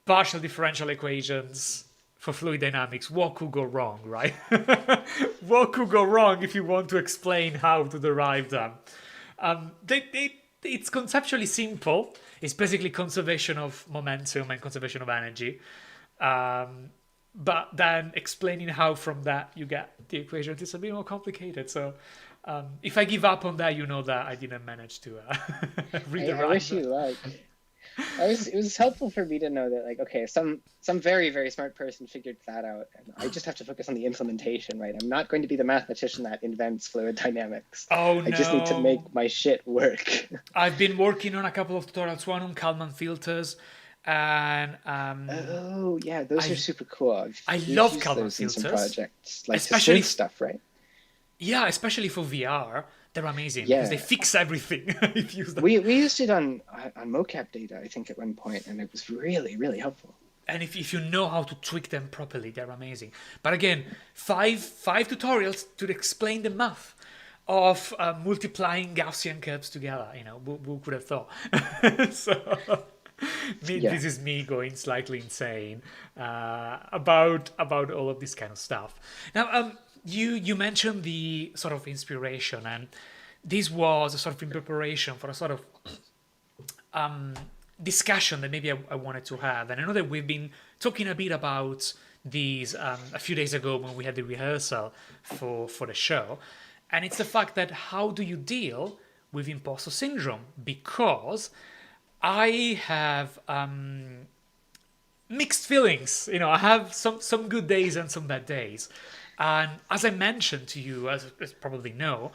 partial differential equations for fluid dynamics, what could go wrong, right? What could go wrong if you want to explain how to derive them? It's conceptually simple. It's basically conservation of momentum and conservation of energy. But then explaining how from that you get the equation is a bit more complicated. So if I give up on that, you know that I didn't manage to I wish you luck. It was helpful for me to know that, like, okay, some very, very smart person figured that out, and I just have to focus on the implementation, right? I'm not going to be the mathematician that invents fluid dynamics. Oh, no. I just need to make my shit work. I've been working on a couple of tutorials, one on Kalman filters, and oh yeah, those are super cool. I love Kalman those in filters, some projects, like especially to stuff, right? Yeah, especially for VR, they're amazing Yeah. because they fix everything. If you use them. We used it on mocap data, I think, at one point, and it was really, really helpful. And if you know how to tweak them properly, they're amazing. But again, five tutorials to explain the math of multiplying Gaussian curves together. Who could have thought? So this is me going slightly insane about all of this kind of stuff. Now, you mentioned the sort of inspiration, and this was a sort of in preparation for a sort of discussion that maybe I wanted to have. And I know that we've been talking a bit about these a few days ago when we had the rehearsal for the show. And it's the fact that how do you deal with imposter syndrome? Because I have mixed feelings. I have some good days and some bad days. And as I mentioned to you, as you probably know,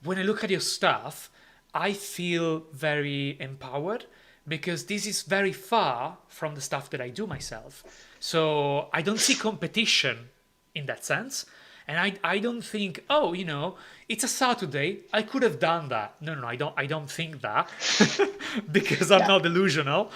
when I look at your stuff, I feel very empowered because this is very far from the stuff that I do myself. So I don't see competition in that sense. And I don't think, it's a Saturday, I could have done that. No, I don't think that because I'm not delusional.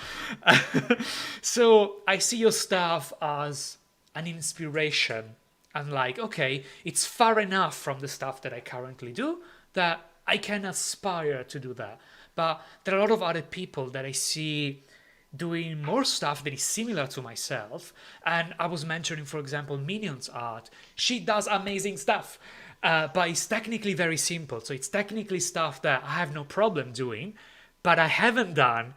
So I see your stuff as an inspiration. And like, okay, it's far enough from the stuff that I currently do that I can aspire to do that. But there are a lot of other people that I see doing more stuff that is similar to myself. And I was mentioning, for example, Minion's art. She does amazing stuff, but it's technically very simple. So it's technically stuff that I have no problem doing, but I haven't done,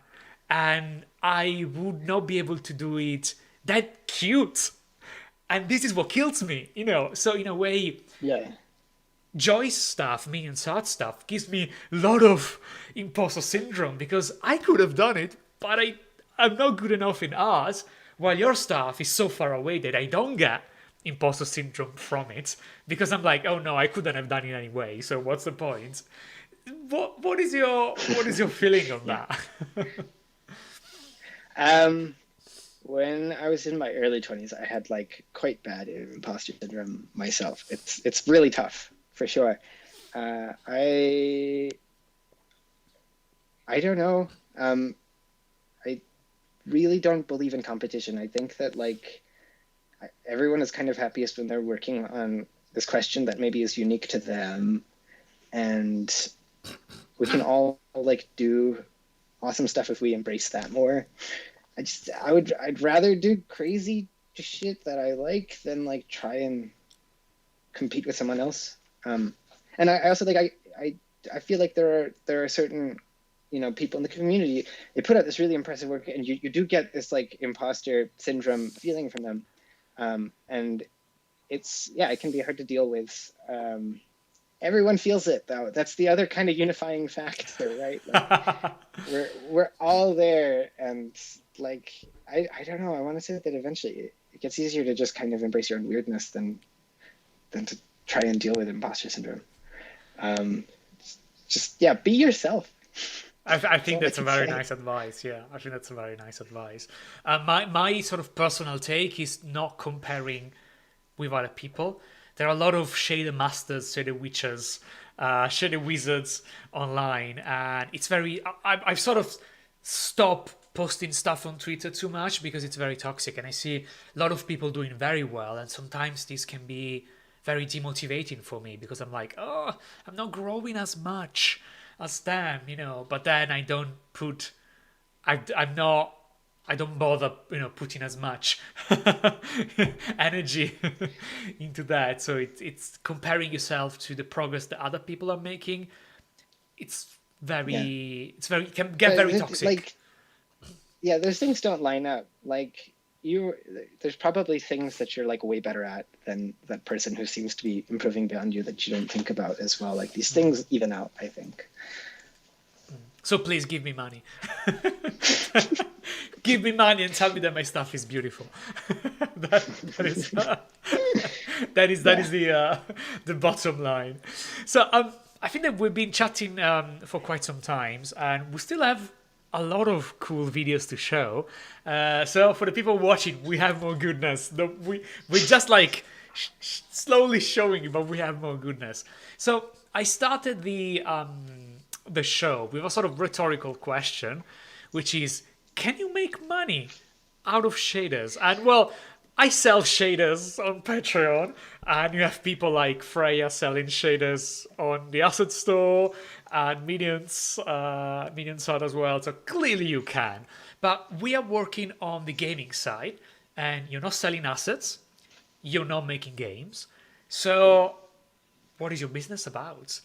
and I would not be able to do it that cute. And this is what kills me, So in a way, Joy's stuff, Minion's art stuff, gives me a lot of imposter syndrome because I could have done it, but I'm not good enough in art, while your stuff is so far away that I don't get imposter syndrome from it because I'm like, oh no, I couldn't have done it anyway. So what's the point? What is your feeling on that? When I was in my early 20s, I had like quite bad imposter syndrome myself. It's really tough, for sure. I don't know. I really don't believe in competition. I think that like everyone is kind of happiest when they're working on this question that maybe is unique to them, and we can all like do awesome stuff if we embrace that more. I'd rather do crazy shit that I like than like try and compete with someone else. And I also like I feel like there are certain people in the community, they put out this really impressive work, and you do get this like imposter syndrome feeling from them, and it can be hard to deal with. Everyone feels it though. That's the other kind of unifying factor, right? Like, we're all there, and like I don't know. I want to say that eventually it gets easier to just kind of embrace your own weirdness than to try and deal with imposter syndrome. Be yourself. I think that's a very nice advice. Yeah, I think that's a very nice advice. My sort of personal take is not comparing with other people. There are a lot of shaded masters, shaded witches, shaded wizards online, and it's very. I've sort of stopped posting stuff on Twitter too much because it's very toxic, and I see a lot of people doing very well, and sometimes this can be very demotivating for me because I'm like, oh, I'm not growing as much. a stem, you know, but then I don't put, I'm not, I don't bother, you know, putting as much energy into that. So it's comparing yourself to the progress that other people are making. It's Yeah. it's very, it can get very toxic. Like, yeah, those things don't line up. Like you, there's probably things that you're like way better at than that person who seems to be improving beyond you that you don't think about as well. Like these things even out, I think. So please give me money. Give me money and tell me that my stuff is beautiful. that, that is that Yeah. is the bottom line. So I think that we've been chatting for quite some times, and we still have a lot of cool videos to show. So for the people watching, we have more goodness. We're just like slowly showing you, but we have more goodness. So I started the show with a sort of rhetorical question, which is, can you make money out of shaders? And well, I sell shaders on Patreon, and you have people like Freya selling shaders on the asset store, and Minions side as well. So clearly you can. But we are working on the gaming side, and you're not selling assets, you're not making games. So what is your business about?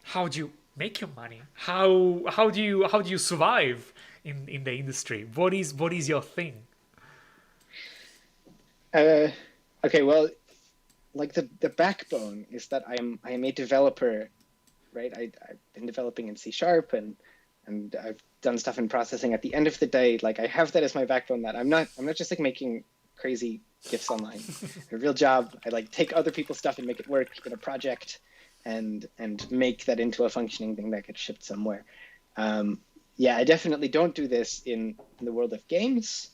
How do you make your money? How do you survive in the industry? What is your thing? Uh, okay. Well, like the backbone is that I am a developer, right? I've been developing in C Sharp and I've done stuff in processing. At the end of the day, like I have that as my backbone. That I'm not just like making crazy gifs online. A real job. I like take other people's stuff and make it work in a project, and make that into a functioning thing that gets shipped somewhere. Yeah, I definitely don't do this in the world of games.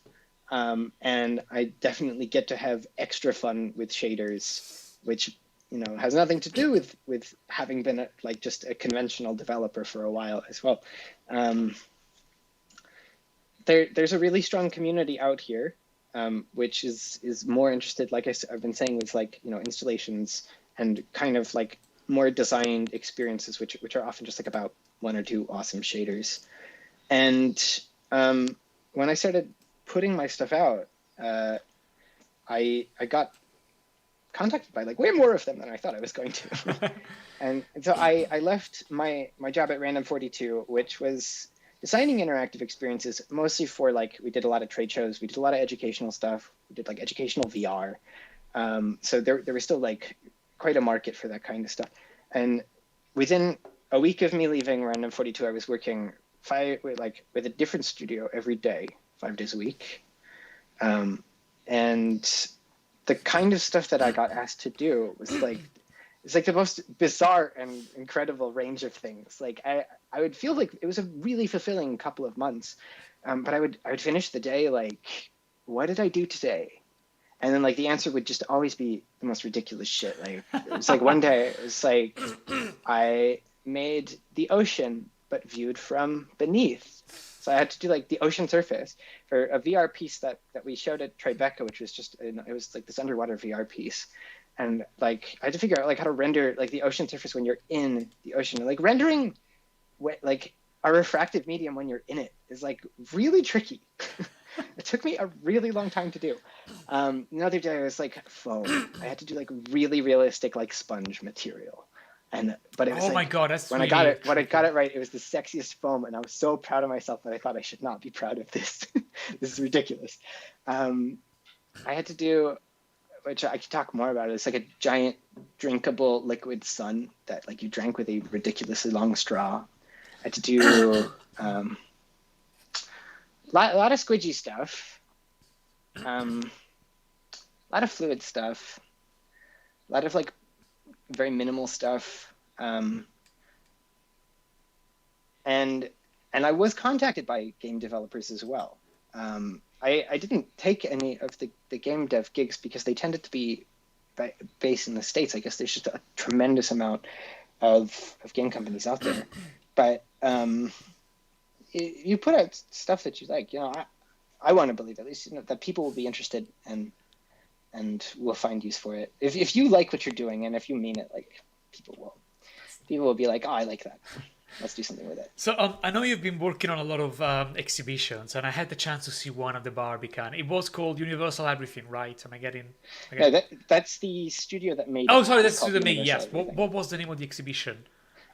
And I definitely get to have extra fun with shaders, which has nothing to do with having been like just a conventional developer for a while as well. There's a really strong community out here, which is more interested, like I've been saying, with like installations and kind of like more designed experiences, which are often just like about one or two awesome shaders. And when I started putting my stuff out, I got contacted by like way more of them than I thought I was going to. and so I left my job at Random 42, which was designing interactive experiences, mostly for like, we did a lot of trade shows, we did a lot of educational stuff, we did like educational VR. So there was still like quite a market for that kind of stuff. And within a week of me leaving Random 42, I was working with a different studio every day, 5 days a week. And the kind of stuff that I got asked to do was like, it's like the most bizarre and incredible range of things. Like I would feel like it was a really fulfilling couple of months. But I would finish the day like, what did I do today? And then like the answer would just always be the most ridiculous shit. Like it was like one day it was like I made the ocean but viewed from beneath. So I had to do like the ocean surface for a VR piece that we showed at Tribeca, which was just it was like this underwater VR piece. And like I had to figure out like how to render like the ocean surface when you're in the ocean. And like rendering like a refractive medium when you're in it is like really tricky. It took me a really long time to do. Another day I was like foam. I had to do like really realistic like sponge material. But it was My God, that's when really I got it right, it was the sexiest foam, and I was so proud of myself that I thought I should not be proud of this. This is ridiculous. I had to do, which I could talk more about. It's like a giant drinkable liquid sun that like you drank with a ridiculously long straw. I had to do a lot of squidgy stuff, a lot of fluid stuff, a lot of like very minimal stuff. And I was contacted by game developers as well. I didn't take any of the game dev gigs because they tended to be based in the States. I guess there's just a tremendous amount of game companies out there. But you put out stuff that you like. I want to believe at least that people will be interested and will find use for it. If you like what you're doing and if you mean it, like people will be like, oh, I like that. let's do something with it. So I know you've been working on a lot of exhibitions, and I had the chance to see one at the Barbican. It was called Universal Everything, right? Am I getting? No, that's the studio that made Oh, it. sorry, It's that's to called the me. Universal Yes. Everything. What was the name of the exhibition?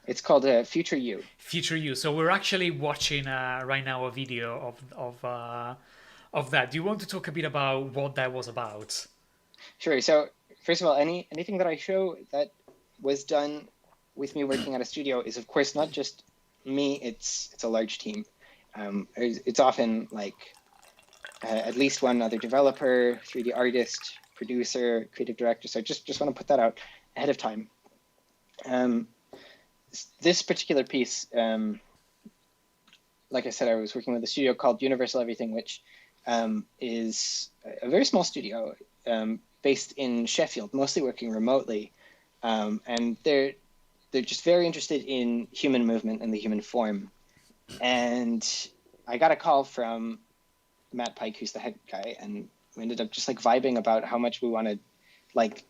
It's called Future You. Future You. So we're actually watching right now a video of that. Do you want to talk a bit about what that was about? Sure. So first of all, anything that I show that was done with me working at a studio is, of course, not just me. It's a large team. It's often like at least one other developer, 3D artist, producer, creative director. So just want to put that out ahead of time. This particular piece, like I said, I was working with a studio called Universal Everything, which is a very small studio based in Sheffield, mostly working remotely, and they're just very interested in human movement and the human form. And I got a call from Matt Pike, who's the head guy, and we ended up just like vibing about how much we wanted like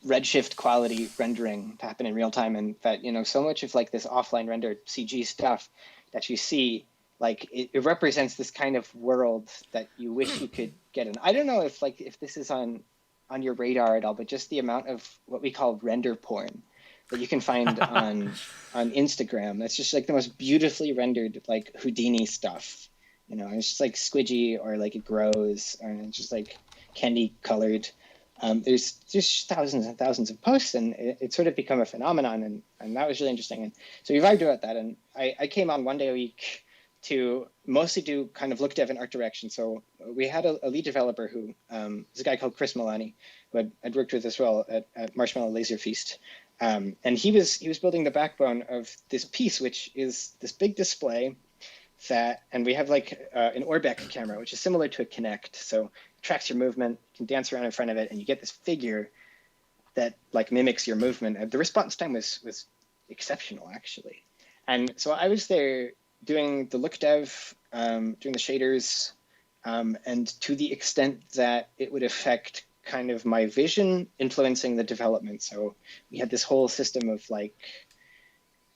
redshift quality rendering to happen in real time, and that, you know, so much of like this offline rendered CG stuff that you see, like it represents this kind of world that you wish you could get in. I don't know if this is on your radar at all, but just the amount of what we call render porn that you can find on Instagram. That's just like the most beautifully rendered like Houdini stuff. You know, it's just like squidgy, or like it grows, or it's just like candy colored. There's just thousands and thousands of posts, and it's sort of become a phenomenon, and that was really interesting. And so we vibed about that, and I came on one day a week to mostly do kind of look dev and art direction. So we had a lead developer who is a guy called Chris Milani, who I'd worked with as well at Marshmallow Laser Feast. And he was building the backbone of this piece, which is this big display that, and we have like an Orbeck camera, which is similar to a Kinect. So it tracks your movement, you can dance around in front of it, and you get this figure that like mimics your movement. And the response time was exceptional, actually. And so I was there doing the look dev, doing the shaders, and to the extent that it would affect kind of my vision influencing the development. So we had this whole system of like,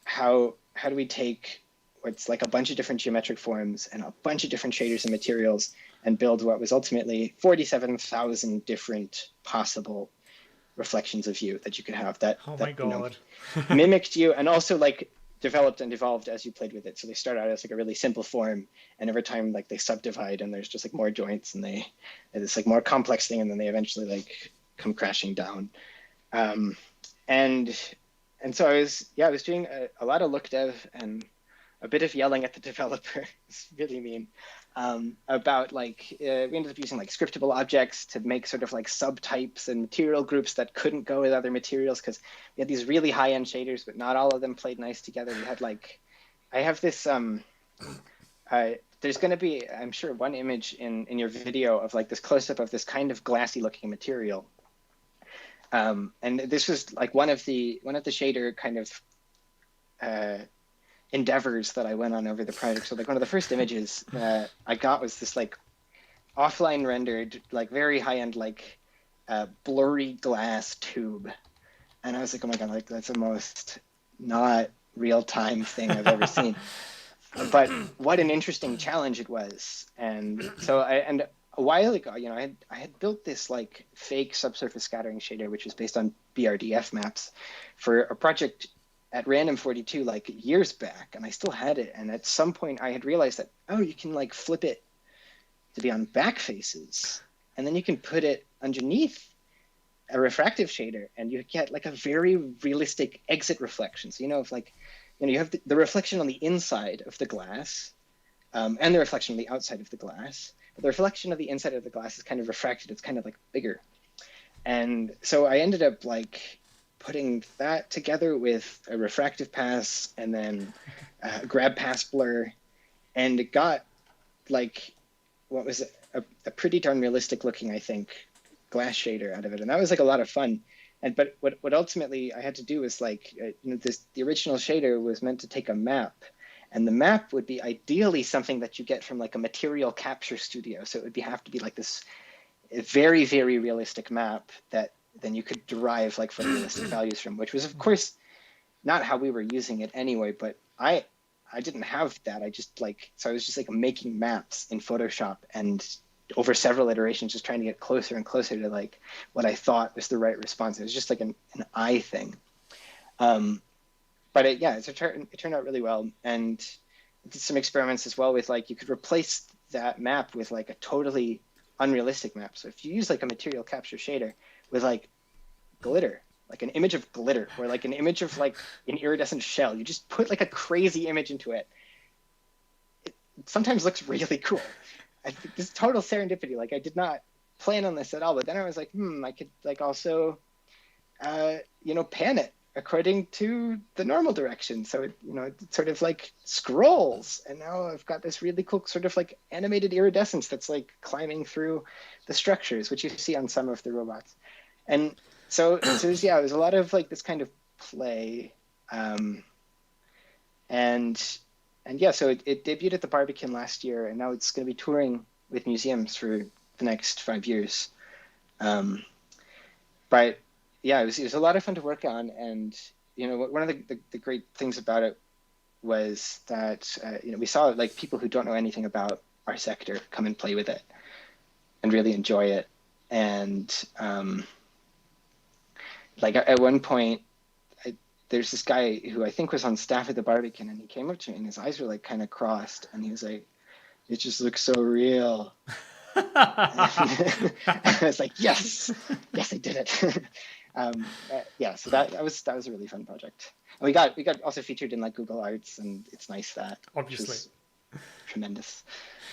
how do we take what's like a bunch of different geometric forms and a bunch of different shaders and materials and build what was ultimately 47,000 different possible reflections of you that you could have that, Oh my God. You know, mimicked you, and also like developed and evolved as you played with it. So they start out as like a really simple form, and over time like they subdivide, and there's just like more joints, and it's like more complex thing, and then they eventually like come crashing down. And so I was doing a lot of look dev and a bit of yelling at the developer. It's really mean. About like, we ended up using like scriptable objects to make sort of like subtypes and material groups that couldn't go with other materials, because we had these really high-end shaders, but not all of them played nice together. We had like, I have this, there's going to be, I'm sure, one image in your video of like this close-up of this kind of glassy looking material. And this was like one of the shader kind of endeavors that I went on over the project. So like one of the first images I got was this like offline rendered, like very high-end, like blurry glass tube. And I was like, oh my God, like that's the most not real-time thing I've ever seen. But what an interesting challenge it was. And so a while ago, you know, I had built this like fake subsurface scattering shader, which was based on BRDF maps for a project at Random 42 like years back, and I still had it. And at some point I had realized that, oh, you can like flip it to be on back faces, and then you can put it underneath a refractive shader, and you get like a very realistic exit reflection. So, you know, if like, you know, you have the reflection on the inside of the glass, and the reflection on the outside of the glass. But the reflection of the inside of the glass is kind of refracted. It's kind of like bigger. And so I ended up like putting that together with a refractive pass and then a grab pass blur, and it got like what was a pretty darn realistic looking, I think, glass shader out of it. And that was like a lot of fun. And but what ultimately I had to do was like, you know, the original shader was meant to take a map, and the map would be ideally something that you get from like a material capture studio. So it would have to be like this very, very realistic map that then you could derive like photorealistic values from, which was of course not how we were using it anyway. But I didn't have that. So I was just like making maps in Photoshop and over several iterations, just trying to get closer and closer to like what I thought was the right response. It was just like an eye thing. But it turned out really well. And I did some experiments as well with like, you could replace that map with like a totally unrealistic map. So if you use like a material capture shader with like glitter, like an image of glitter, or like an image of like an iridescent shell, you just put like a crazy image into it. It sometimes looks really cool. I think this is total serendipity. Like I did not plan on this at all, but then I was like, I could like also, pan it according to the normal direction. So it sort of like scrolls, and now I've got this really cool sort of like animated iridescence that's like climbing through the structures, which you see on some of the robots. And so it was a lot of like this kind of play, so it debuted at the Barbican last year, and now it's going to be touring with museums for the next 5 years. But yeah, it was a lot of fun to work on, and one of the great things about it was that we saw like people who don't know anything about our sector come and play with it and really enjoy it. And like at one point, there's this guy who I think was on staff at the Barbican, and he came up to me and his eyes were like kind of crossed, and he was like, "It just looks so real." I was like, yes, I did it. So that was a really fun project. And we got also featured in like Google Arts, and it's nice that. Obviously. Tremendous.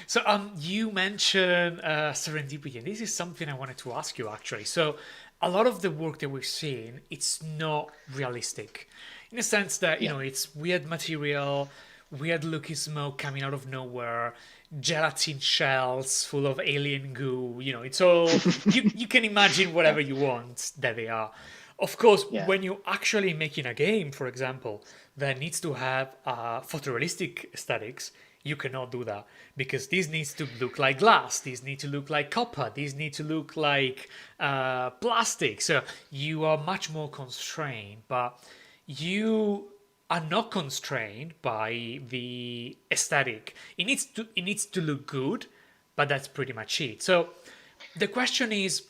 So you mentioned serendipity, and this is something I wanted to ask you actually. So a lot of the work that we've seen, it's not realistic, in the sense that it's weird material, weird looking smoke coming out of nowhere, gelatin shells full of alien goo. It's all you can imagine whatever you want that they are. Of course, when you're actually making a game, for example, that needs to have photorealistic aesthetics, you cannot do that, because these needs to look like glass, these need to look like copper, these need to look like plastic. So you are much more constrained, but you are not constrained by the aesthetic. It needs to look good, but that's pretty much it. So the question is,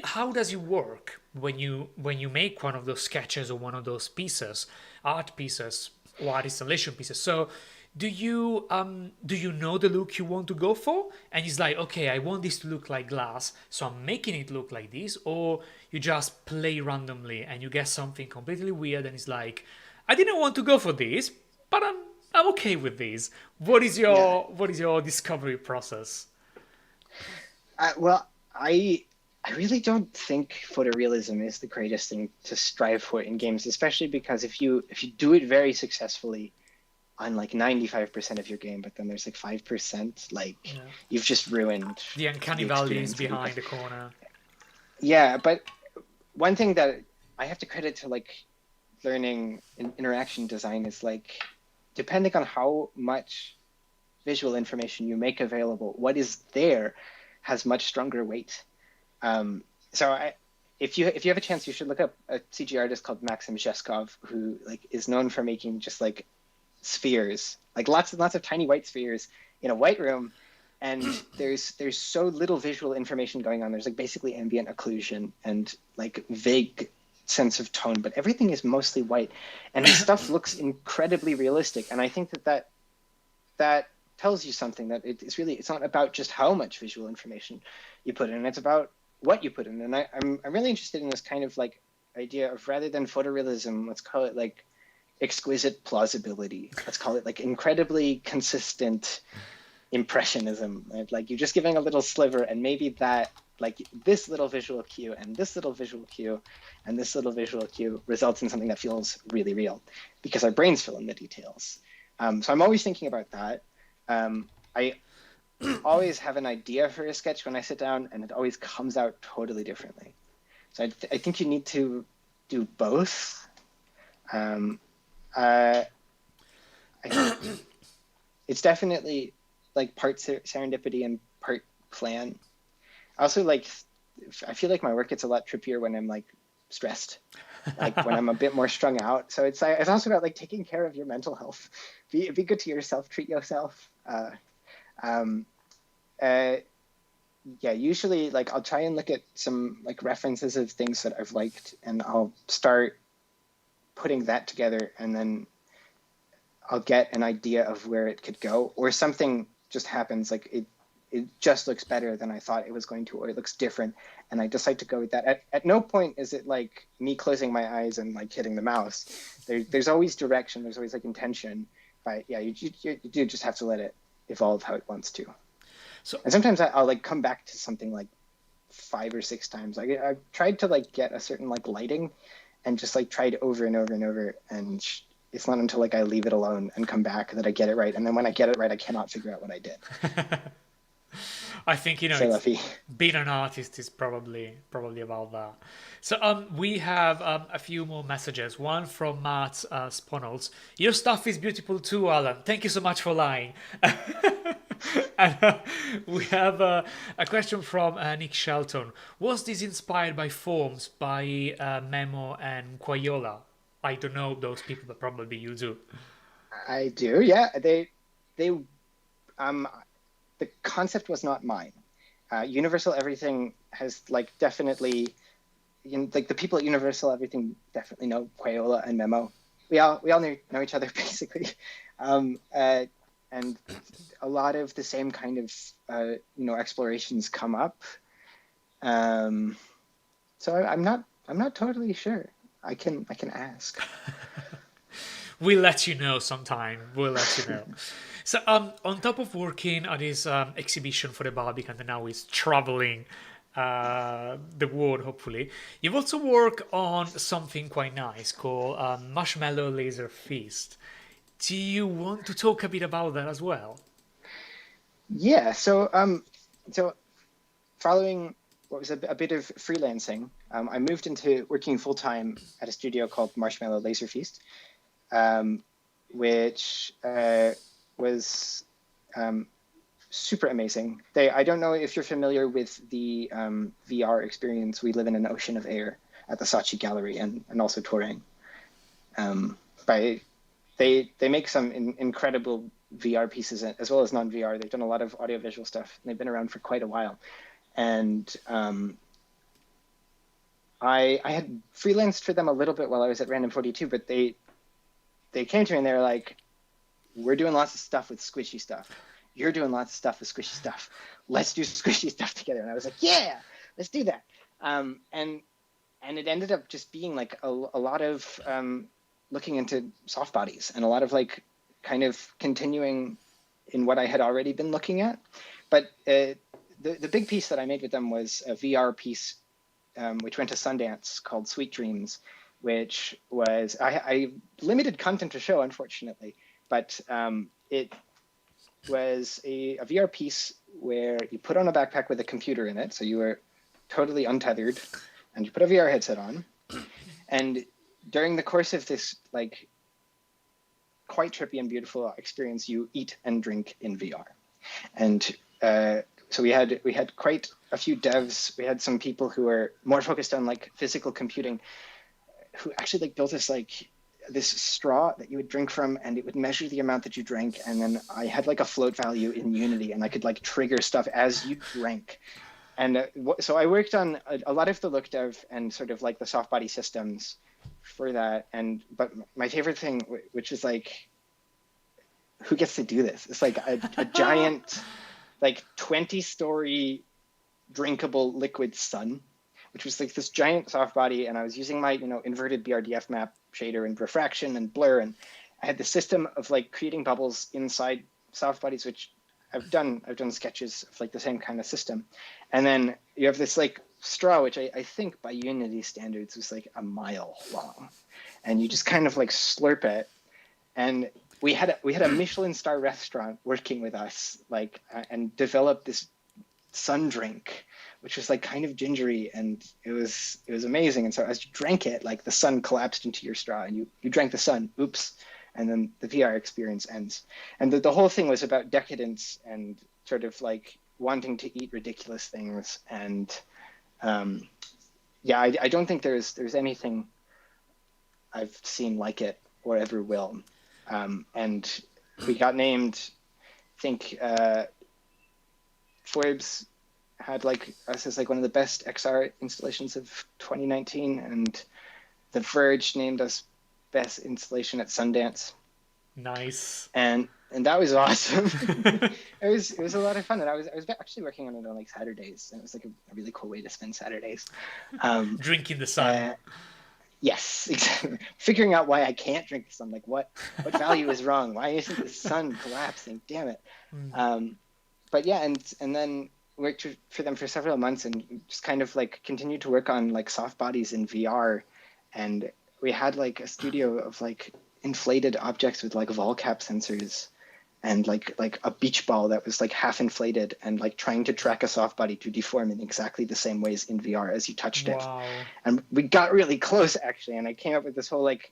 how does it work when you make one of those sketches or one of those pieces, art pieces or art installation pieces? So do you know the look you want to go for, and it's like, okay, I want this to look like glass, so I'm making it look like this? Or you just play randomly and you get something completely weird and it's like, I didn't want to go for this, but I'm okay with this. What is your discovery process? Well, I really don't think photorealism is the greatest thing to strive for in games, especially because if you do it very successfully on like 95% of your game, but then there's like 5%, you've just ruined the uncanny values behind the corner. Yeah, but one thing that I have to credit to like learning in interaction design is like, depending on how much visual information you make available, what is there has much stronger weight. If you have a chance, you should look up a CG artist called Maxim Zheskov, who like is known for making just like spheres, like lots and lots of tiny white spheres in a white room, and there's so little visual information going on. There's like basically ambient occlusion and like vague sense of tone, but everything is mostly white, and his stuff looks incredibly realistic. And I think that tells you something, that it's not about just how much visual information you put in, it's about what you put in. And I'm really interested in this kind of like idea of, rather than photorealism, let's call it like exquisite plausibility. Let's call it like incredibly consistent impressionism. Right? Like you're just giving a little sliver, and maybe that like this little visual cue and this little visual cue and this little visual cue results in something that feels really real, because our brains fill in the details. So I'm always thinking about that. I always have an idea for a sketch when I sit down, and it always comes out totally differently. So I think you need to do both. It's definitely like part serendipity and part plan. Also, like, I feel like my work gets a lot trippier when I'm like stressed. like when I'm a bit more strung out. So it's also about like taking care of your mental health. Be good to yourself, treat yourself. Um, uh, yeah, usually like I'll try and look at some like references of things that I've liked, and I'll start putting that together, and then I'll get an idea of where it could go, or something just happens, like it just looks better than I thought it was going to, or it looks different, and I decide to go with that. At no point is it like me closing my eyes and like hitting the mouse. There's always direction, there's always like intention, but yeah, you do just have to let it evolve how it wants to. So And sometimes I'll like come back to something like 5 or 6 times. Like I've tried to like get a certain like lighting, and just like tried over and over and over, and it's not until like I leave it alone and come back that I get it right. And then when I get it right, I cannot figure out what I did. I think, you know, So it's Luffy. being an artist is probably about that. So we have a few more messages. One from Matt Sponels. Your stuff is beautiful too, Alan. Thank you so much for lying. And we have a question from Nick Shelton. Was this inspired by forms by Memo and Quayola? I don't know those people, but probably you do. I do, yeah. They um the concept was not mine. Universal Everything has like definitely, you know, like the people at Universal Everything definitely know Quayola and Memo. We all know each other basically, and a lot of the same kind of explorations come up. So I'm not totally sure. I can ask. We'll let you know sometime. We'll let you know. So, on top of working at this exhibition for the Barbican, and now he's traveling the world, hopefully, you've also worked on something quite nice called Marshmallow Laser Feast. Do you want to talk a bit about that as well? Yeah. So following what was a bit of freelancing, I moved into working full time at a studio called Marshmallow Laser Feast, which was super amazing. I don't know if you're familiar with the VR experience. We live in an ocean of air at the Saatchi Gallery, and also touring. By they make some incredible VR pieces as well as non-VR. They've done a lot of audiovisual stuff, and they've been around for quite a while. And I had freelanced for them a little bit while I was at Random 42, but they came to me and they were like, "We're doing lots of stuff with squishy stuff. You're doing lots of stuff with squishy stuff. Let's do squishy stuff together." And I was like, "Yeah, let's do that." And it ended up just being like a lot of looking into soft bodies, and a lot of like kind of continuing in what I had already been looking at. But the big piece that I made with them was a VR piece, which went to Sundance, called Sweet Dreams, which was I limited content to show, unfortunately, but it was a VR piece where you put on a backpack with a computer in it, so you were totally untethered, and you put a VR headset on, and during the course of this like quite trippy and beautiful experience, you eat and drink in VR. And so we had quite a few devs. We had some people who were more focused on like physical computing, who actually like built this straw that you would drink from, and it would measure the amount that you drank. And then I had like a float value in Unity, and I could like trigger stuff as you drank. And so I worked on a lot of the look dev and sort of like the soft body systems for that. But my favorite thing, which is like, who gets to do this? It's like a giant, like 20-story drinkable liquid sun, which was like this giant soft body. And I was using my, inverted BRDF map shader and refraction and blur. And I had the system of like creating bubbles inside soft bodies, which I've done sketches of like the same kind of system. And then you have this like straw, which I think by Unity standards was like a mile long. And you just kind of like slurp it. And we had a Michelin star restaurant working with us, like, and developed this sun drink, which was like kind of gingery, and it was amazing. And so as you drank it, like the sun collapsed into your straw, and you drank the sun. Oops. And then the VR experience ends. And the whole thing was about decadence and sort of like wanting to eat ridiculous things. And I don't think there's anything I've seen like it or ever will. And we got named, I think Forbes had like us as like one of the best XR installations of 2019, and The Verge named us best installation at Sundance. Nice. And that was awesome. It was a lot of fun, and I was actually working on it on like Saturdays, and it was like a really cool way to spend Saturdays. Drinking the sun. Yes, exactly. Figuring out why I can't drink the sun, like what value is wrong? Why isn't the sun collapsing? Damn it. But yeah, and then worked for them for several months, and just kind of like continued to work on like soft bodies in VR, and we had like a studio of like inflated objects with like vol cap sensors, and like a beach ball that was like half inflated, and like trying to track a soft body to deform in exactly the same ways in VR as you touched it. And we got really close actually, and I came up with this whole like,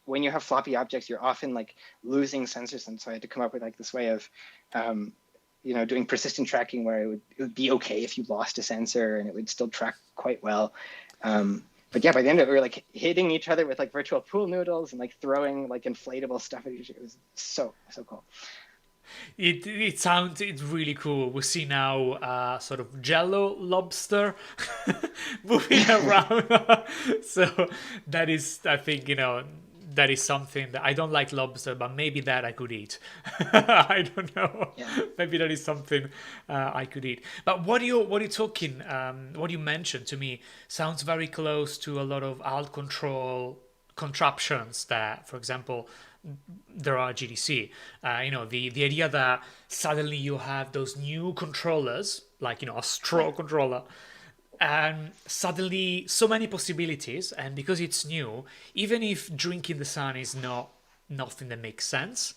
when you have floppy objects, you're often like losing sensors, and so I had to come up with like this way of doing persistent tracking where it would be okay if you lost a sensor and it would still track quite well. But yeah, by the end of it, we were like hitting each other with like virtual pool noodles and like throwing like inflatable stuff at each other. It was so cool. It's really cool. We see now sort of Jello lobster moving around. So that is, I think, that is something that I don't like lobster, but maybe that I could eat. I don't know. Yeah. Maybe that is something I could eat. But what you talking? What you mentioned to me sounds very close to a lot of alt control contraptions that, for example, there are GDC. The idea that suddenly you have those new controllers, like a straw controller, and suddenly so many possibilities. And because it's new, even if drinking the sun is nothing that makes sense,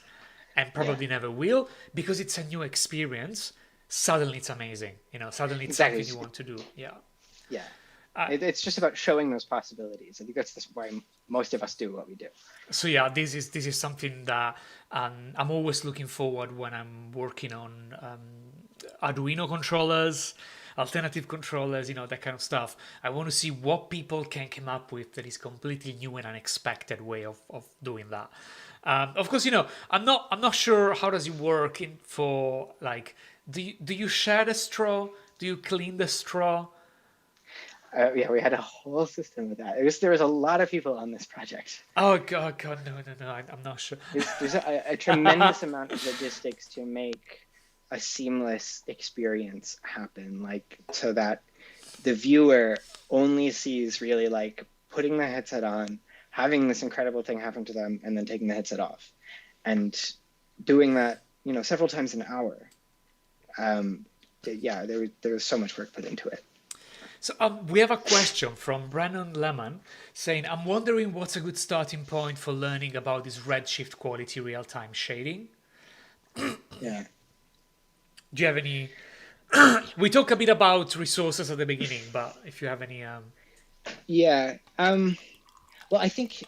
and probably never will, because it's a new experience, suddenly it's amazing. Suddenly it's something you want to do. Yeah. It's just about showing those possibilities. I think that's why most of us do what we do. So yeah, this is something that I'm always looking forward when I'm working on Arduino controllers, alternative controllers, that kind of stuff. I want to see what people can come up with that is completely new and unexpected way of doing that. Of course, I'm not sure how does it work for like, do you share the straw? Do you clean the straw? Yeah, we had a whole system with that. There was a lot of people on this project. Oh God, no! I'm not sure. There's a tremendous amount of logistics to make a seamless experience happen, like so that the viewer only sees really like putting the headset on, having this incredible thing happen to them, and then taking the headset off, and doing that, several times an hour. Yeah, there was so much work put into it. So we have a question from Brennan Lemon saying, I'm wondering what's a good starting point for learning about this redshift quality real-time shading? Yeah. Do you have any... We talk a bit about resources at the beginning, but if you have any... Yeah. Well, I think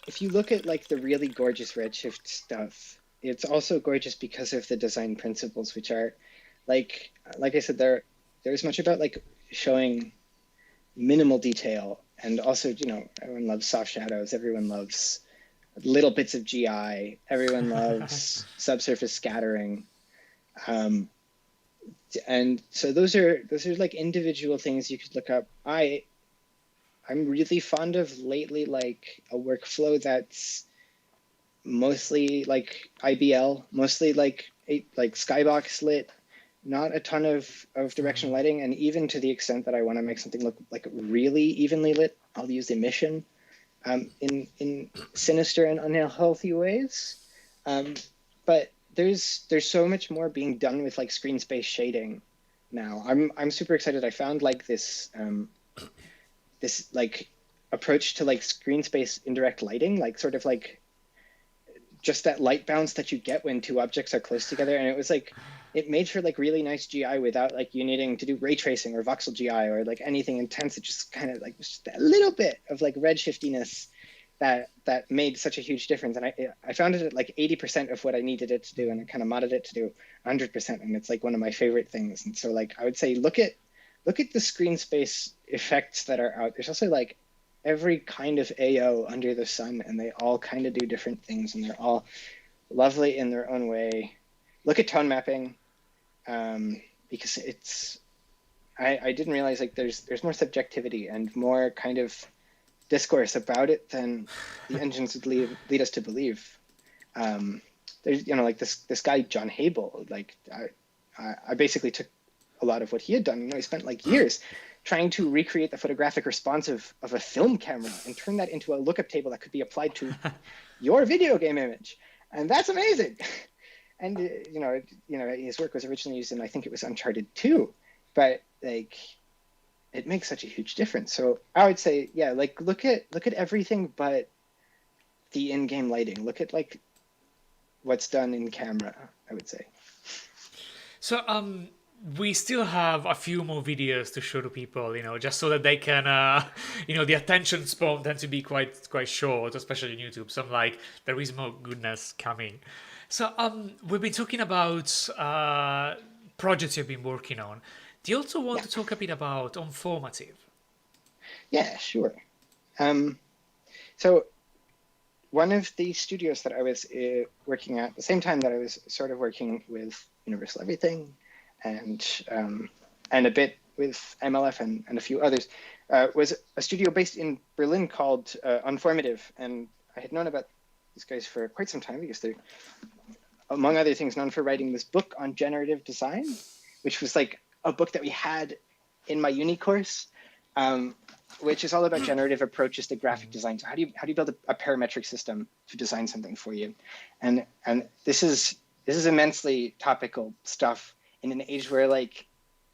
if you look at like the really gorgeous redshift stuff, it's also gorgeous because of the design principles, which are like I said, there's much about like showing minimal detail, and also everyone loves soft shadows, everyone loves little bits of GI, everyone loves subsurface scattering, and so those are like individual things you could look up. I'm really fond of lately like a workflow that's mostly like IBL, mostly like skybox lit, not a ton of directional lighting, and even to the extent that I want to make something look like really evenly lit, I'll use emission in sinister and unhealthy ways. But there's so much more being done with like screen space shading now. I'm super excited. I found like this like approach to like screen space indirect lighting, like sort of like just that light bounce that you get when two objects are close together, and it was like it made for like really nice GI without like you needing to do ray tracing or voxel GI or like anything intense. It just kind of like was just that little bit of like redshiftiness that made such a huge difference. And I found it at like 80% of what I needed it to do, and I kind of modded it to do 100%, and it's like one of my favorite things. And so like I would say look at the screen space effects that are out. There's also like every kind of AO under the sun, and they all kind of do different things, and they're all lovely in their own way. Look at tone mapping, because I didn't realize like there's more subjectivity and more kind of discourse about it than the engines would lead us to believe. There's like this guy John Habel, like I basically took a lot of what he had done. He spent like years trying to recreate the photographic response of a film camera and turn that into a lookup table that could be applied to your video game image, and that's amazing. And his work was originally used in, I think it was Uncharted 2, but like it makes such a huge difference. So I would say, yeah, like look at everything but the in-game lighting. Look at like what's done in camera, I would say. So we still have a few more videos to show to people, just so that they can, the attention span tends to be quite short, especially on YouTube. So I'm like, there is more goodness coming. So we've been talking about projects you've been working on. Do you also want to talk a bit about Onformative? Yeah, sure. So one of the studios that I was working at the same time that I was sort of working with Universal Everything and a bit with MLF and a few others, was a studio based in Berlin called Onformative. And I had known about these guys for quite some time because they're, among other things, known for writing this book on generative design, which was like a book that we had in my uni course, which is all about generative approaches to graphic design. So how do you build a parametric system to design something for you? And this is immensely topical stuff in an age where like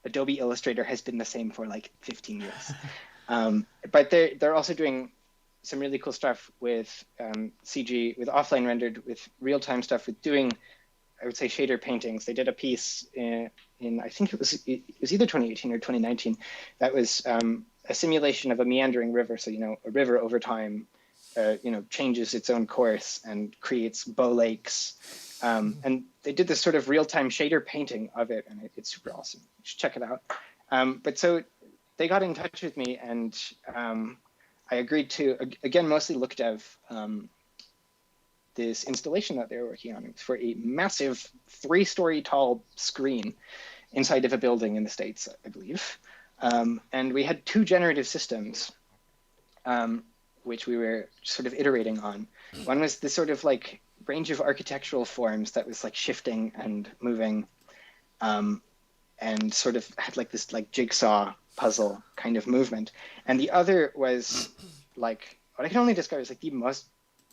Adobe Illustrator has been the same for like 15 years. But they're also doing some really cool stuff with CG, with offline rendered, with real-time stuff, with doing, I would say, shader paintings. They did a piece in I think it was either 2018 or 2019 that was a simulation of a meandering river. So a river over time changes its own course and creates bow lakes. And they did this sort of real-time shader painting of it, and it's super awesome. You should check it out. But so they got in touch with me, and I agreed to, again, mostly look dev, this installation that they were working on. It was for a massive 3-story tall screen inside of a building in the States, I believe. And we had 2 generative systems, which we were sort of iterating on. One was this sort of like range of architectural forms that was like shifting and moving, and sort of had like this like jigsaw puzzle kind of movement. And the other was like what I can only describe as like the most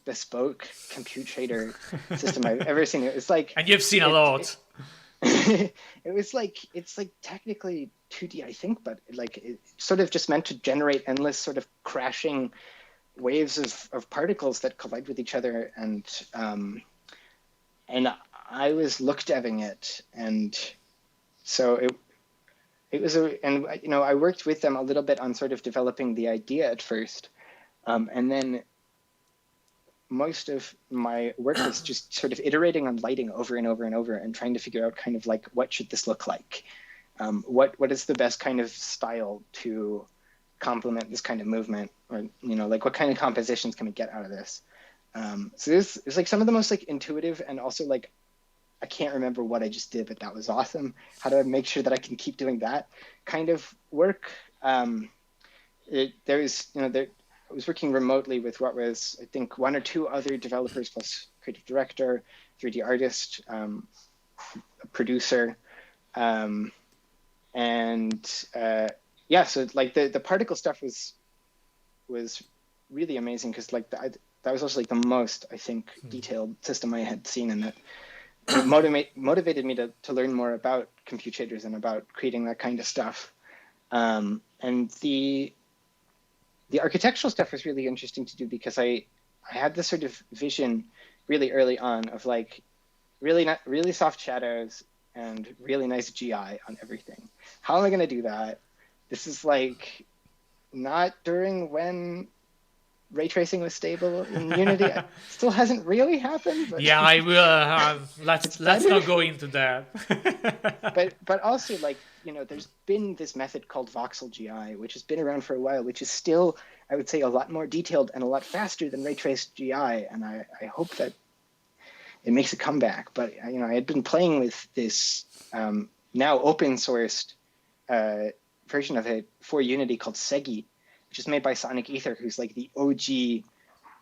bespoke compute shader system I've ever seen. It was like, and you've seen a lot. It was like, it's like technically 2D, I think, but like it sort of just meant to generate endless sort of crashing waves of particles that collide with each other. And I was look deving it, and so it was I worked with them a little bit on sort of developing the idea at first, and then most of my work was just sort of iterating on lighting over and over and over and trying to figure out kind of like, what should this look like? What is the best kind of style to complement this kind of movement? Or, like what kind of compositions can we get out of this? So this is like some of the most like intuitive, and also like, I can't remember what I just did, but that was awesome. How do I make sure that I can keep doing that kind of work? I was working remotely with what was, I think, 1 or 2 other developers plus creative director, 3D artist, a producer. So like the particle stuff was really amazing, because like that was also like the most, I think, detailed system I had seen, and that motivated me to learn more about compute shaders and about creating that kind of stuff. And the architectural stuff was really interesting to do, because I had this sort of vision really early on of like really soft shadows and really nice GI on everything. How am I going to do that? This is like not during when ray tracing was stable in Unity. It still hasn't really happened. But yeah, I will. Let's not go into that. but also like there's been this method called voxel GI, which has been around for a while, which is still, I would say, a lot more detailed and a lot faster than ray traced GI. And I hope that it makes a comeback. But I had been playing with this now open sourced version of it for Unity called Segi, which is made by Sonic Ether, who's like the OG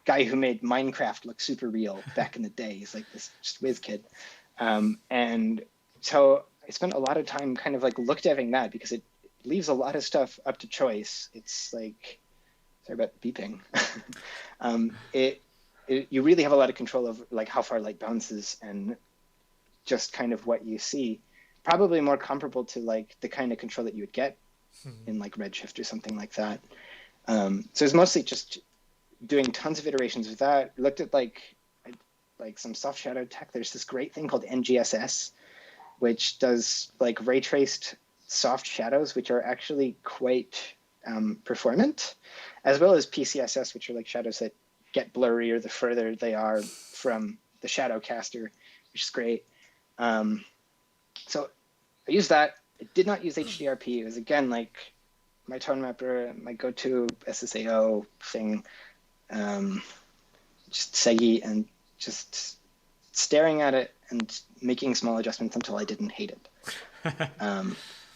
guy who made Minecraft look super real back in the day. He's like this just whiz kid. And so I spent a lot of time kind of like look deving that, because it leaves a lot of stuff up to choice. It's like, sorry about beeping. You really have a lot of control of like how far light bounces and just kind of what you see. Probably more comparable to like the kind of control that you would get in like Redshift or something like that. So it's mostly just doing tons of iterations with that. Looked at like some soft shadow tech. There's this great thing called NGSS, which does like ray traced soft shadows, which are actually quite performant, as well as PCSS, which are like shadows that get blurrier the further they are from the shadow caster, which is great. So I used that. I did not use HDRP. It was, again, like my tone mapper, my go-to SSAO thing, just Segi, and just staring at it and making small adjustments until I didn't hate it,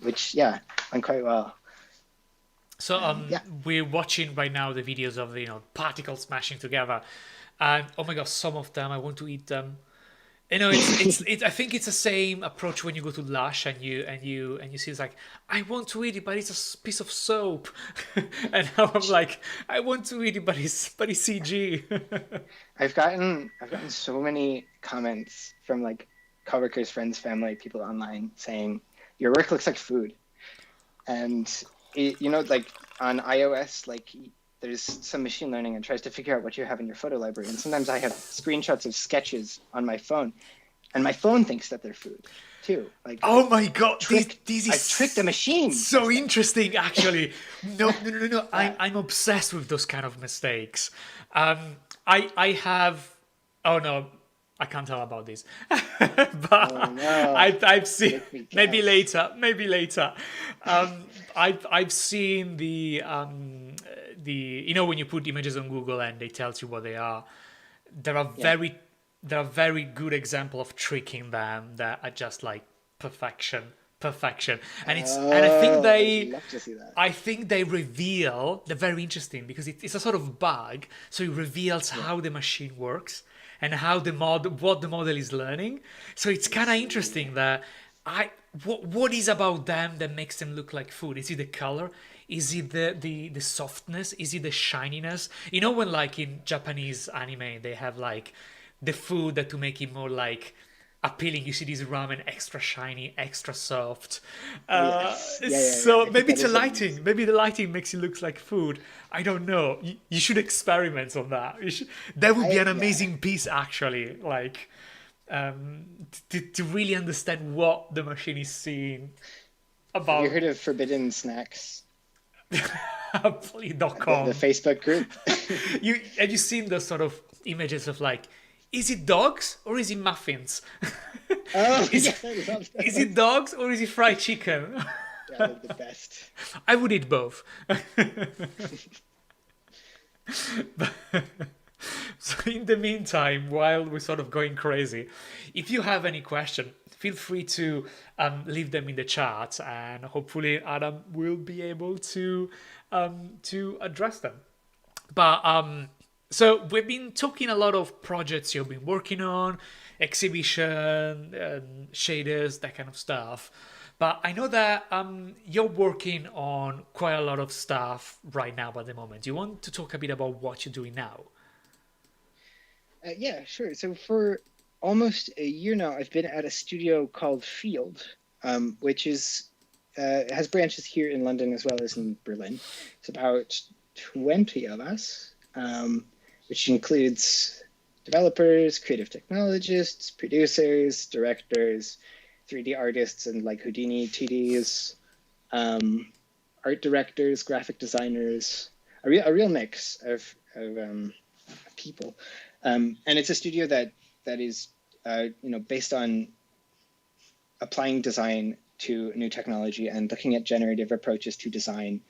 which, yeah, went quite well. So we're watching right now the videos of particles smashing together, and oh my god, some of them I want to eat them. I think it's the same approach when you go to Lush and you see it's like, I want to eat it, but it's a piece of soap, and now I'm like, I want to eat it, but it's CG. I've gotten so many comments from like coworkers, friends, family, people online saying your work looks like food, and like on iOS, like there's some machine learning and tries to figure out what you have in your photo library. And sometimes I have screenshots of sketches on my phone, and my phone thinks that they're food too. Like, oh my god, this is I've tricked the machine. So interesting, actually. No. Yeah. I'm obsessed with those kind of mistakes. I have. Oh no, I can't tell about this. But oh, no. I've seen maybe later. I've seen the when you put images on Google and they tells you what they are. There are very good example of tricking them that are just like perfection, and I think they reveal. They're very interesting because it's a sort of bug, so it reveals how the machine works and how what the model is learning. So it's kind of interesting that what is about them that makes them look like food? Is it the color? Is it the softness? Is it the shininess? When like in Japanese anime they have like the food that to make it more like appealing. You see this ramen extra shiny, extra soft. So maybe it's the lighting. Maybe the lighting makes it look like food. I don't know. You should experiment on that. That would be an amazing piece, actually. Like to really understand what the machine is seeing about. Have you heard of Forbidden Snacks? Please.com. The Facebook group. Have you seen those sort of images of like, is it dogs or is it muffins? Oh, is it dogs or is it fried chicken? Yeah, they're the best. I would eat both. So in the meantime, while we're sort of going crazy, if you have any question, feel free to leave them in the chat, and hopefully Adam will be able to address them. But so we've been talking a lot of projects you've been working on, exhibition, shaders, that kind of stuff. But I know that you're working on quite a lot of stuff right now at the moment. Do you want to talk a bit about what you're doing now? Yeah, sure. So for almost a year now, I've been at a studio called Field, which is has branches here in London as well as in Berlin. It's about 20 of us, which includes developers, creative technologists, producers, directors, 3D artists, and like Houdini TDs, art directors, graphic designers, a real mix of people. And it's a studio that is based on applying design to new technology and looking at generative approaches to design,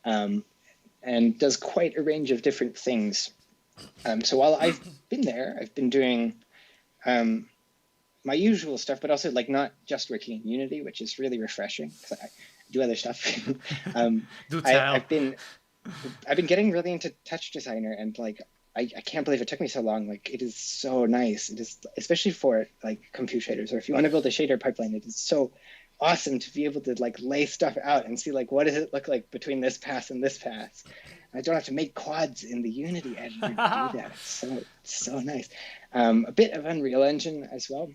and does quite a range of different things. So while I've been there, I've been doing my usual stuff, but also like not just working in Unity, which is really refreshing because I do other stuff. Do tell. I've been getting really into Touch Designer, and like I can't believe it took me so long. Like it is so nice. It is, especially for like compute shaders, or if you want to build a shader pipeline, it is so awesome to be able to like lay stuff out and see like what does it look like between this pass and this pass. I don't have to make quads in the Unity editor to do that. It's so nice. A bit of Unreal Engine as well.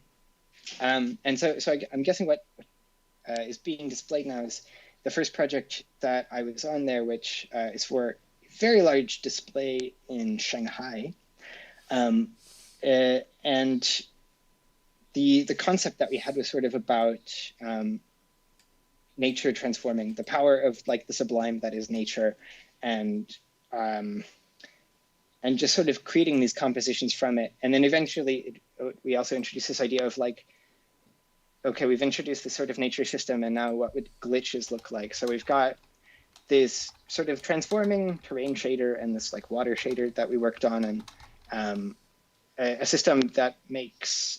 And so I'm guessing what is being displayed now is the first project that I was on there, which is for a very large display in Shanghai. And the concept that we had was sort of about nature transforming, the power of like the sublime that is nature, and just sort of creating these compositions from it. And then eventually we also introduced this idea of like, okay, we've introduced this sort of nature system, and now what would glitches look like? So we've got this sort of transforming terrain shader and this like water shader that we worked on, and a system that makes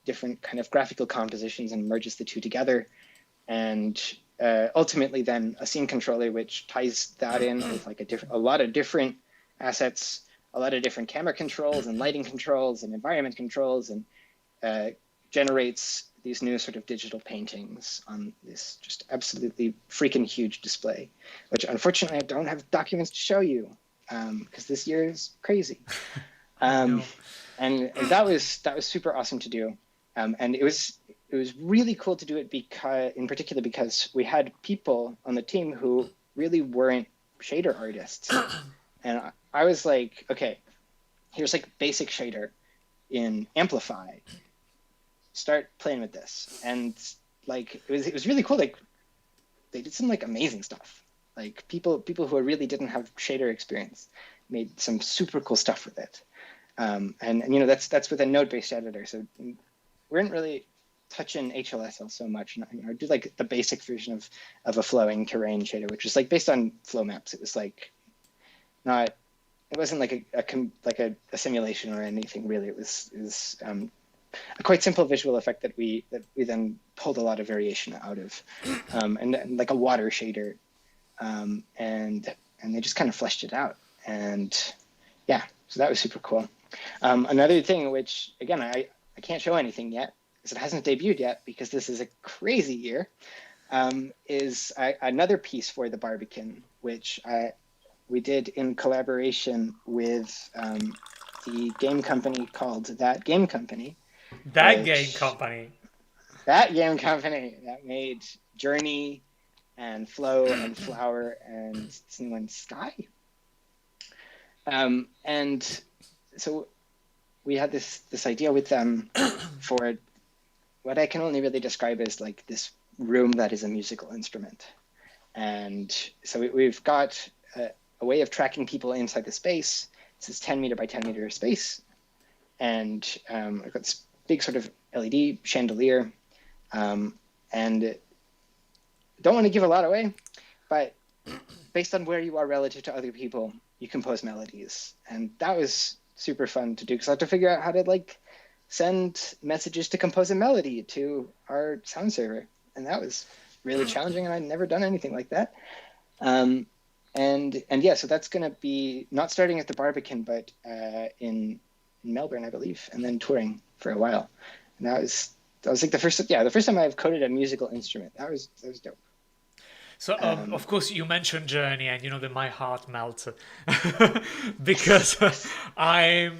different kind of graphical compositions and merges the two together. And ultimately then a scene controller, which ties that in with like a lot of different assets, a lot of different camera controls and lighting controls and environment controls, and generates these new sort of digital paintings on this just absolutely freaking huge display, which unfortunately I don't have documents to show you because this year is crazy. And that was super awesome to do. And it was really cool to do it because we had people on the team who really weren't shader artists. And I was like, okay, here's like basic shader in Amplify. Start playing with this. And like it was really cool. Like they did some like amazing stuff. Like people who really didn't have shader experience made some super cool stuff with it. And you know, that's with a node-based editor. So we weren't really touching HLSL so much. You know, I do like the basic version of a flowing terrain shader, which is like based on flow maps. It was like it wasn't like a simulation or anything really. It was a quite simple visual effect that we then pulled a lot of variation out of, and like a water shader, and they just kind of fleshed it out. And yeah, so that was super cool. Another thing, which again I can't show anything yet because it hasn't debuted yet because this is a crazy year, is another piece for the Barbican, which we did in collaboration with the game company called That Game Company. That game company that made Journey and Flow and Flower and Sky. And so we had this idea with them for what I can only really describe as like this room that is a musical instrument. And so we've got a way of tracking people inside the space. It's this 10 meter by 10 meter space. And I've got this big sort of LED chandelier. And don't want to give a lot away, but based on where you are relative to other people, you compose melodies. And that was super fun to do because I had to figure out how to like send messages to compose a melody to our sound server. And that was really challenging, and I'd never done anything like that. And yeah, so that's going to be not starting at the Barbican, but in Melbourne, I believe, and then touring for a while. And that was like the first time I've coded a musical instrument. That was dope. So, of course, you mentioned Journey, and you know that my heart melted because I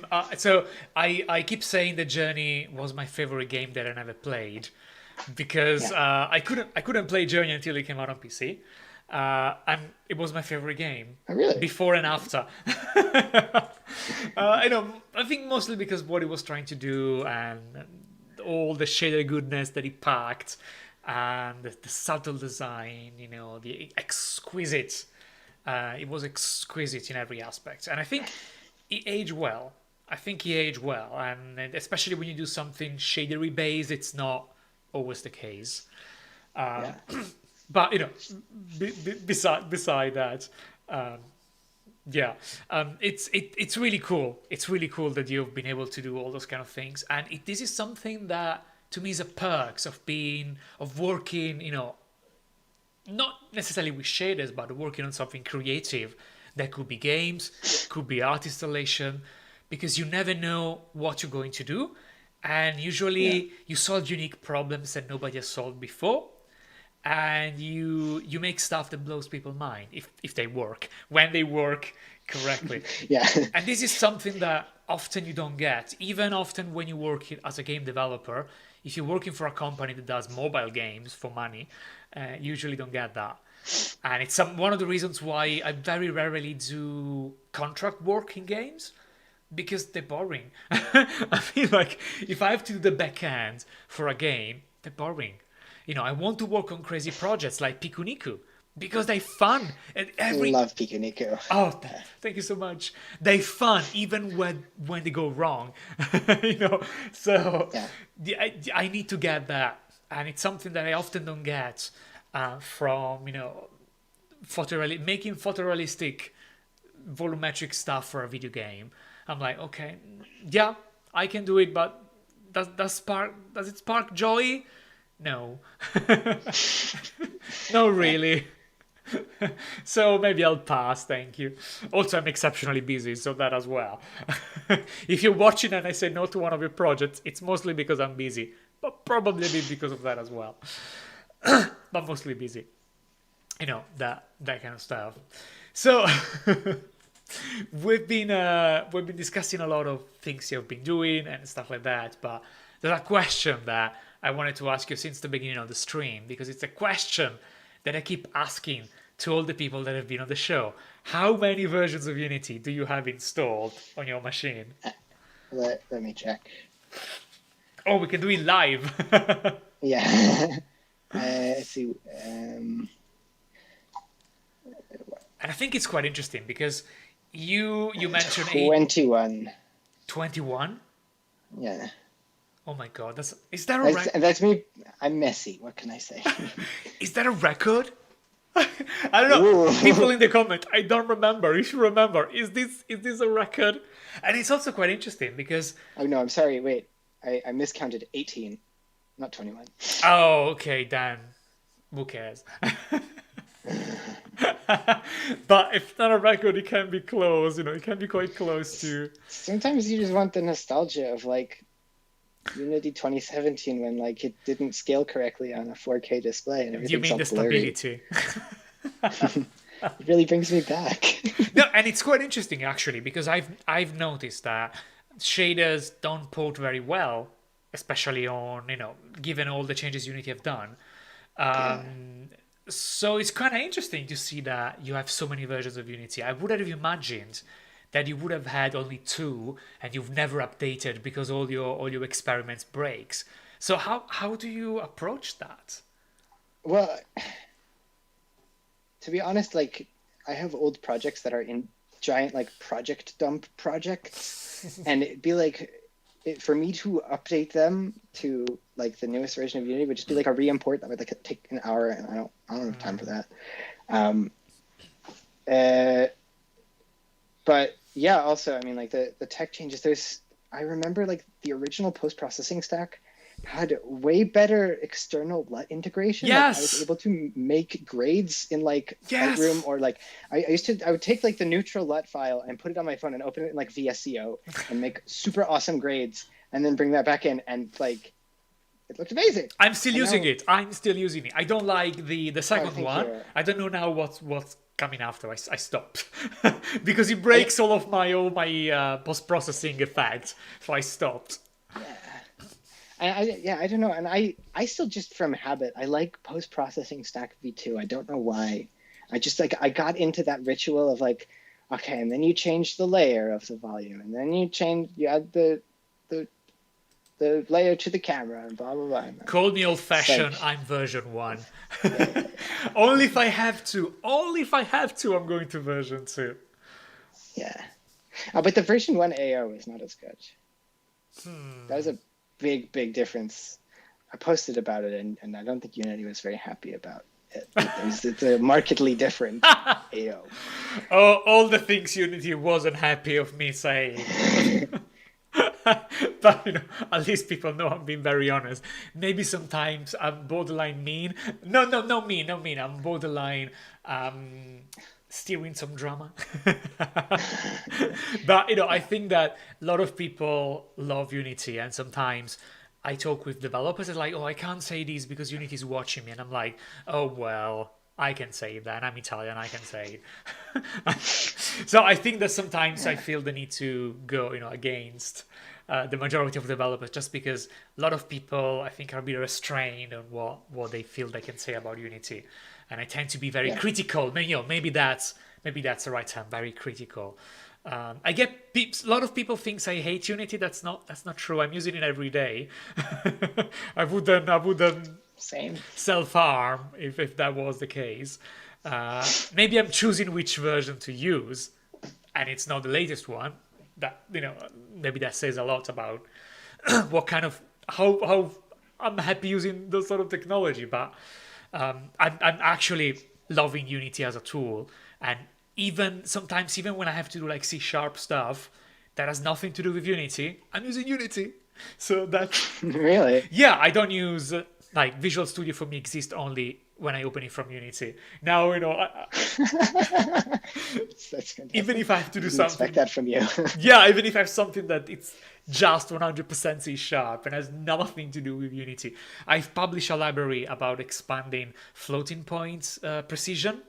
keep saying that Journey was my favorite game that I never played because I couldn't play Journey until it came out on PC, and it was my favorite game. Oh, really? Before and after. I think mostly because what it was trying to do and all the shader goodness that it packed. And the subtle design, you know, the exquisite. It was exquisite in every aspect, and I think it aged well. And especially when you do something shadery based, it's not always the case. Yeah. But beside that, um, yeah, it's really cool. It's really cool that you've been able to do all those kind of things, and this is something that to me is a perks of working, not necessarily with shaders, but working on something creative. That could be games, could be art installation, because you never know what you're going to do, and Yeah. usually you solve unique problems that nobody has solved before, and you make stuff that blows people's mind if they work, when they work correctly. Yeah. And this is something that often you don't get, even often when you work as a game developer. If you're working for a company that does mobile games for money, you usually don't get that. And it's one of the reasons why I very rarely do contract work in games, because they're boring. I feel like if I have to do the back end for a game, they're boring. I want to work on crazy projects like Pikuniku because they're fun. And Love Pikuniku. Oh, thank you so much. They're fun even when they go wrong. So Yeah. I need to get that, and it's something that I often don't get from making photorealistic volumetric stuff for a video game. I'm like, okay, yeah, I can do it, but does it spark joy? No. No, really. So maybe I'll pass, thank you. Also, I'm exceptionally busy, so that as well. If you're watching and I say no to one of your projects, it's mostly because I'm busy, but probably a bit because of that as well. But mostly busy. That kind of stuff. So we've been discussing a lot of things you've been doing and stuff like that, but there's a question that I wanted to ask you since the beginning of the stream, because it's a question that I keep asking to all the people that have been on the show. How many versions of Unity do you have installed on your machine? Let me check. Oh, we can do it live. Yeah. Let's see. And I think it's quite interesting because you mentioned 21. 21? Yeah. Oh my god, is that a record? That's me. I'm messy. What can I say? Is that a record? I don't know. Ooh. People in the comment, I don't remember. You should remember. Is this a record? And it's also quite interesting because Oh no, I'm sorry. Wait, I miscounted. 18, not 21. oh, okay, Dan. Who cares? But if not a record, it can be close. It can be quite close to. Sometimes you just want the nostalgia of like Unity 2017 when like it didn't scale correctly on a 4K display and You everything's mean all the blurry. stability? It really brings me back. No, and it's quite interesting actually because I've noticed that shaders don't port very well, especially on given all the changes Unity have done. So it's kind of interesting to see that you have so many versions of Unity. I would have imagined that you would have had only 2 and you've never updated because all your experiments breaks. So how do you approach that? Well, to be honest, like I have old projects that are in giant like project dump projects, and it'd be like for me to update them to like the newest version of Unity would just be like a re-import that would like take an hour, and I don't have time for that. But yeah, also I mean like the tech changes. I remember like the original post-processing stack had way better external LUT integration. Yes. Like, I was able to make grades in like Yes. Lightroom, or like I would take like the neutral LUT file and put it on my phone and open it in like VSCO and make super awesome grades and then bring that back in, and like it looked amazing. I'm still using it. I don't like the second thank one. you. I don't know now what's coming after. I stopped because it breaks all my post-processing effects. So I stopped. I don't know, and I still just from habit I like post-processing stack v2. I don't know why. I just like I got into that ritual of like, okay, and then you change the layer of the volume, and then you add the layer to the camera, and blah blah blah. Call me old-fashioned. Like, I'm version 1. Only if I have to. Only if I have to. I'm going to version 2. Yeah, but the version 1 AO is not as good. That was a big difference. I posted about it, and I don't think Unity was very happy about it. It's a markedly different AO. Oh, all the things Unity wasn't happy of me saying. But at least people know I'm being very honest. Maybe sometimes I'm borderline mean. No, not mean. I'm borderline steering some drama. But I think that a lot of people love Unity, and sometimes I talk with developers and like, oh, I can't say this because Unity is watching me, and I'm like, oh well, I can say that. I'm Italian, I can say it. So I think that sometimes I feel the need to go, against the majority of developers, just because a lot of people, I think, are a bit restrained on what they feel they can say about Unity, and I tend to be very critical. Maybe that's the right term, very critical. I get a lot of people thinks I hate Unity. That's not true. I'm using it every day. I wouldn't Same. self-harm if that was the case. Maybe I'm choosing which version to use, and it's not the latest one. That maybe that says a lot about what kind of how I'm happy using those sort of technology. But I'm actually loving Unity as a tool, and sometimes even when I have to do like C# stuff that has nothing to do with Unity, I'm using Unity. So that's Really? yeah. I don't use like Visual Studio for me exists only when I open it from Unity. Now That's even if I have to do didn't something, expect that from you. yeah, even if I have something that it's just 100% C# and has nothing to do with Unity, I've published a library about expanding floating points precision.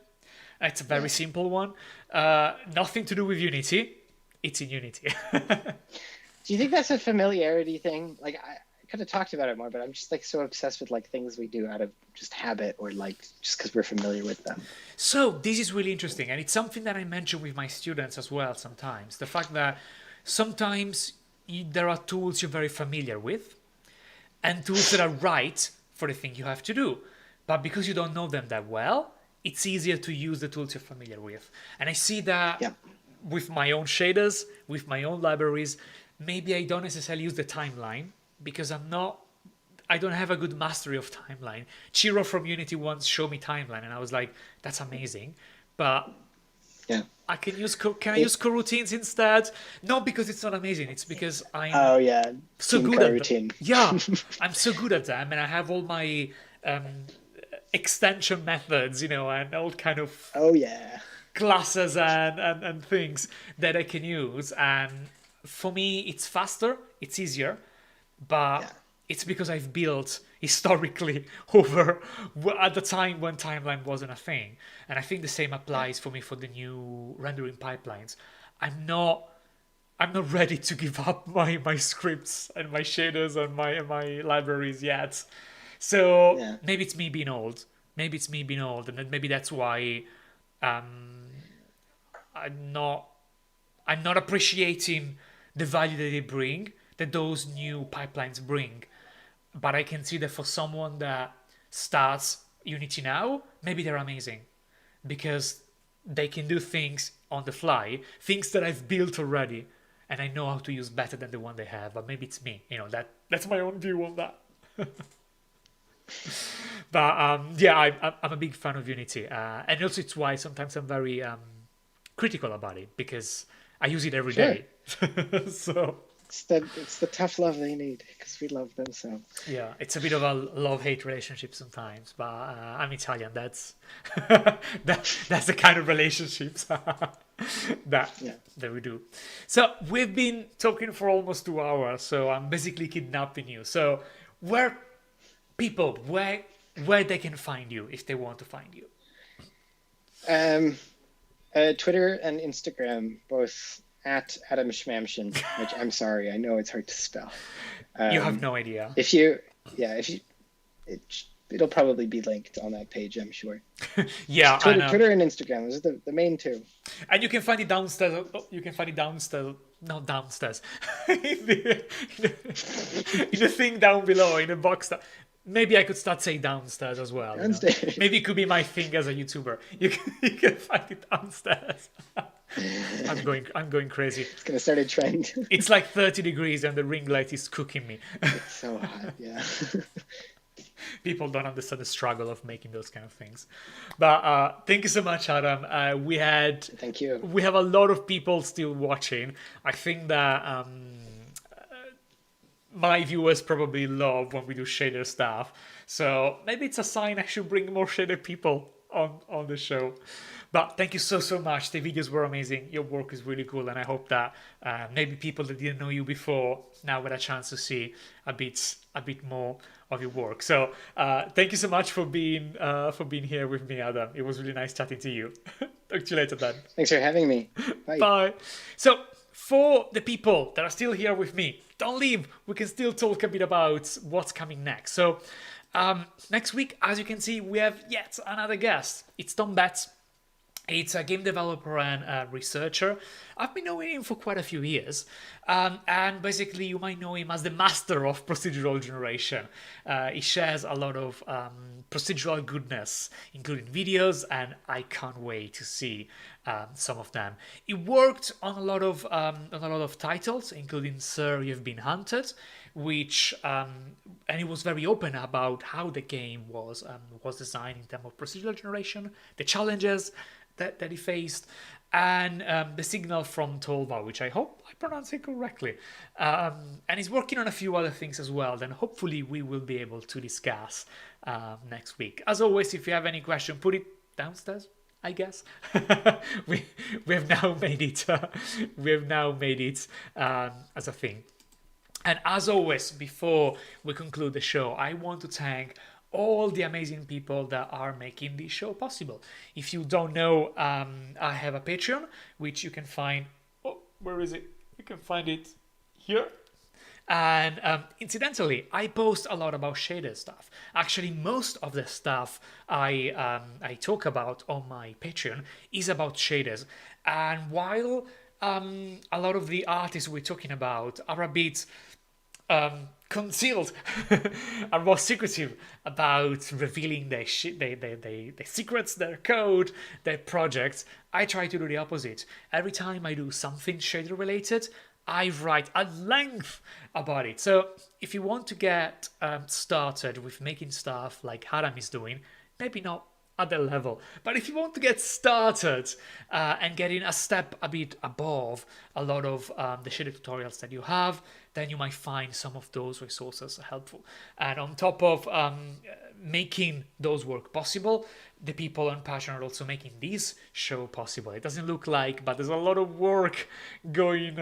It's a very simple one. Nothing to do with Unity. It's in Unity. Do you think that's a familiarity thing? Like I could have talked about it more, but I'm just like so obsessed with like things we do out of just habit or like just because we're familiar with them. So this is really interesting, and it's something that I mention with my students as well sometimes. The fact that sometimes there are tools you're very familiar with and tools that are right for the thing you have to do. But because you don't know them that well, it's easier to use the tools you're familiar with. And I see that with my own shaders, with my own libraries. Maybe I don't necessarily use the timeline because I don't have a good mastery of timeline. Chiro from Unity once showed me timeline, and I was like, that's amazing. But I can use I use coroutines instead? Not because it's not amazing. It's because I'm so Team good at coroutine. Yeah, I'm so good at them, and I have all my extension methods, and all kind of classes and things that I can use. And for me, it's faster, it's easier, but it's because I've built historically over at the time when timeline wasn't a thing. And I think the same applies for me for the new rendering pipelines. I'm not ready to give up my scripts and my shaders and my libraries yet. So maybe it's me being old. And then maybe that's why I'm not appreciating the value that they bring, that those new pipelines bring. But I can see that for someone that starts Unity now, maybe they're amazing because they can do things on the fly, things that I've built already, and I know how to use better than the one they have. But maybe it's me, that's my own view on that. But I'm a big fan of Unity, and also it's why sometimes I'm very critical about it because I use it every day. So it's the tough love they need because we love them so. Yeah, it's a bit of a love-hate relationship sometimes, but I'm Italian. That's that's the kind of relationships that we do. So we've been talking for almost 2 hours, so I'm basically kidnapping you. So where they can find you if they want to find you? Twitter and Instagram, both at Adam Samson, which I'm sorry, I know it's hard to spell. You have no idea. It'll probably be linked on that page, I'm sure. Yeah, Twitter and Instagram is the main two. And you can find it downstairs. Not downstairs. in the thing down below, in the box. Maybe I could start saying downstairs as well. Downstairs. Maybe it could be my thing as a YouTuber. You can find it downstairs. I'm going crazy. It's gonna start a trend. It's like 30 degrees and the ring light is cooking me. It's so hot, yeah. People don't understand the struggle of making those kind of things. But thank you so much, Adam. Thank you. We have a lot of people still watching. I think that my viewers probably love when we do shader stuff. So maybe it's a sign I should bring more shader people on the show. But thank you so much. The videos were amazing. Your work is really cool, and I hope that maybe people that didn't know you before now get a chance to see a bit more of your work. So thank you so much for being here with me, Adam. It was really nice chatting to you. Talk to you later, then. Thanks for having me. Bye. Bye. So for the people that are still here with me, don't leave. We can still talk a bit about what's coming next. So next week, as you can see, we have yet another guest. It's Tom Betts. It's a game developer and a researcher. I've been knowing him for quite a few years. And basically, you might know him as the master of procedural generation. He shares a lot of procedural goodness, including videos, and I can't wait to see some of them. He worked on a lot of titles, including Sir, You've Been Hunted, which and he was very open about how the game was designed in terms of procedural generation, the challenges that he faced, and the signal from Tolva, which I hope I pronounced it correctly. And he's working on a few other things as well, then hopefully we will be able to discuss next week. As always, if you have any question, put it downstairs, I guess. we have now made it as a thing. And as always, before we conclude the show, I want to thank all the amazing people that are making this show possible. If you don't know, I have a Patreon, which you can find. Oh, where is it? You can find it here. And incidentally, I post a lot about shader stuff. Actually, most of the stuff I talk about on my Patreon is about shaders. And while a lot of the artists we're talking about are a bit concealed are more secretive about revealing their secrets, their code, their projects, I try to do the opposite. Every time I do something shader related, I write at length about it. So if you want to get started with making stuff like Adam is doing, maybe not at that level, but if you want to get started and getting a step a bit above a lot of the shader tutorials that you have, then you might find some of those resources helpful. And on top of making those work possible, the people on Patreon are also making this show possible. It doesn't look like, but there's a lot of work going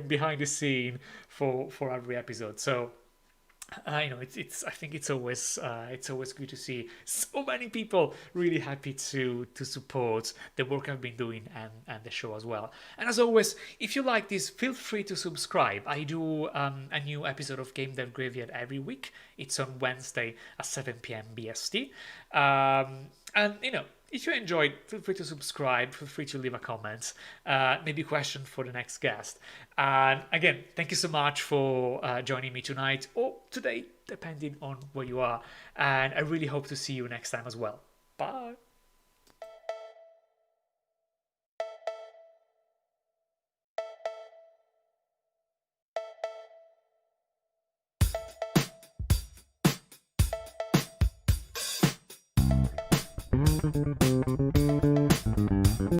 behind the scene for every episode. So I think it's always good to see so many people really happy to support the work I've been doing and the show as well. And as always, if you like this, feel free to subscribe. I do a new episode of Gamedev Graveyard every week. It's on Wednesday at 7 p.m. BST. And if you enjoyed, feel free to subscribe, feel free to leave a comment, maybe a question for the next guest. And again, thank you so much for joining me tonight or today, depending on where you are. And I really hope to see you next time as well. Bye.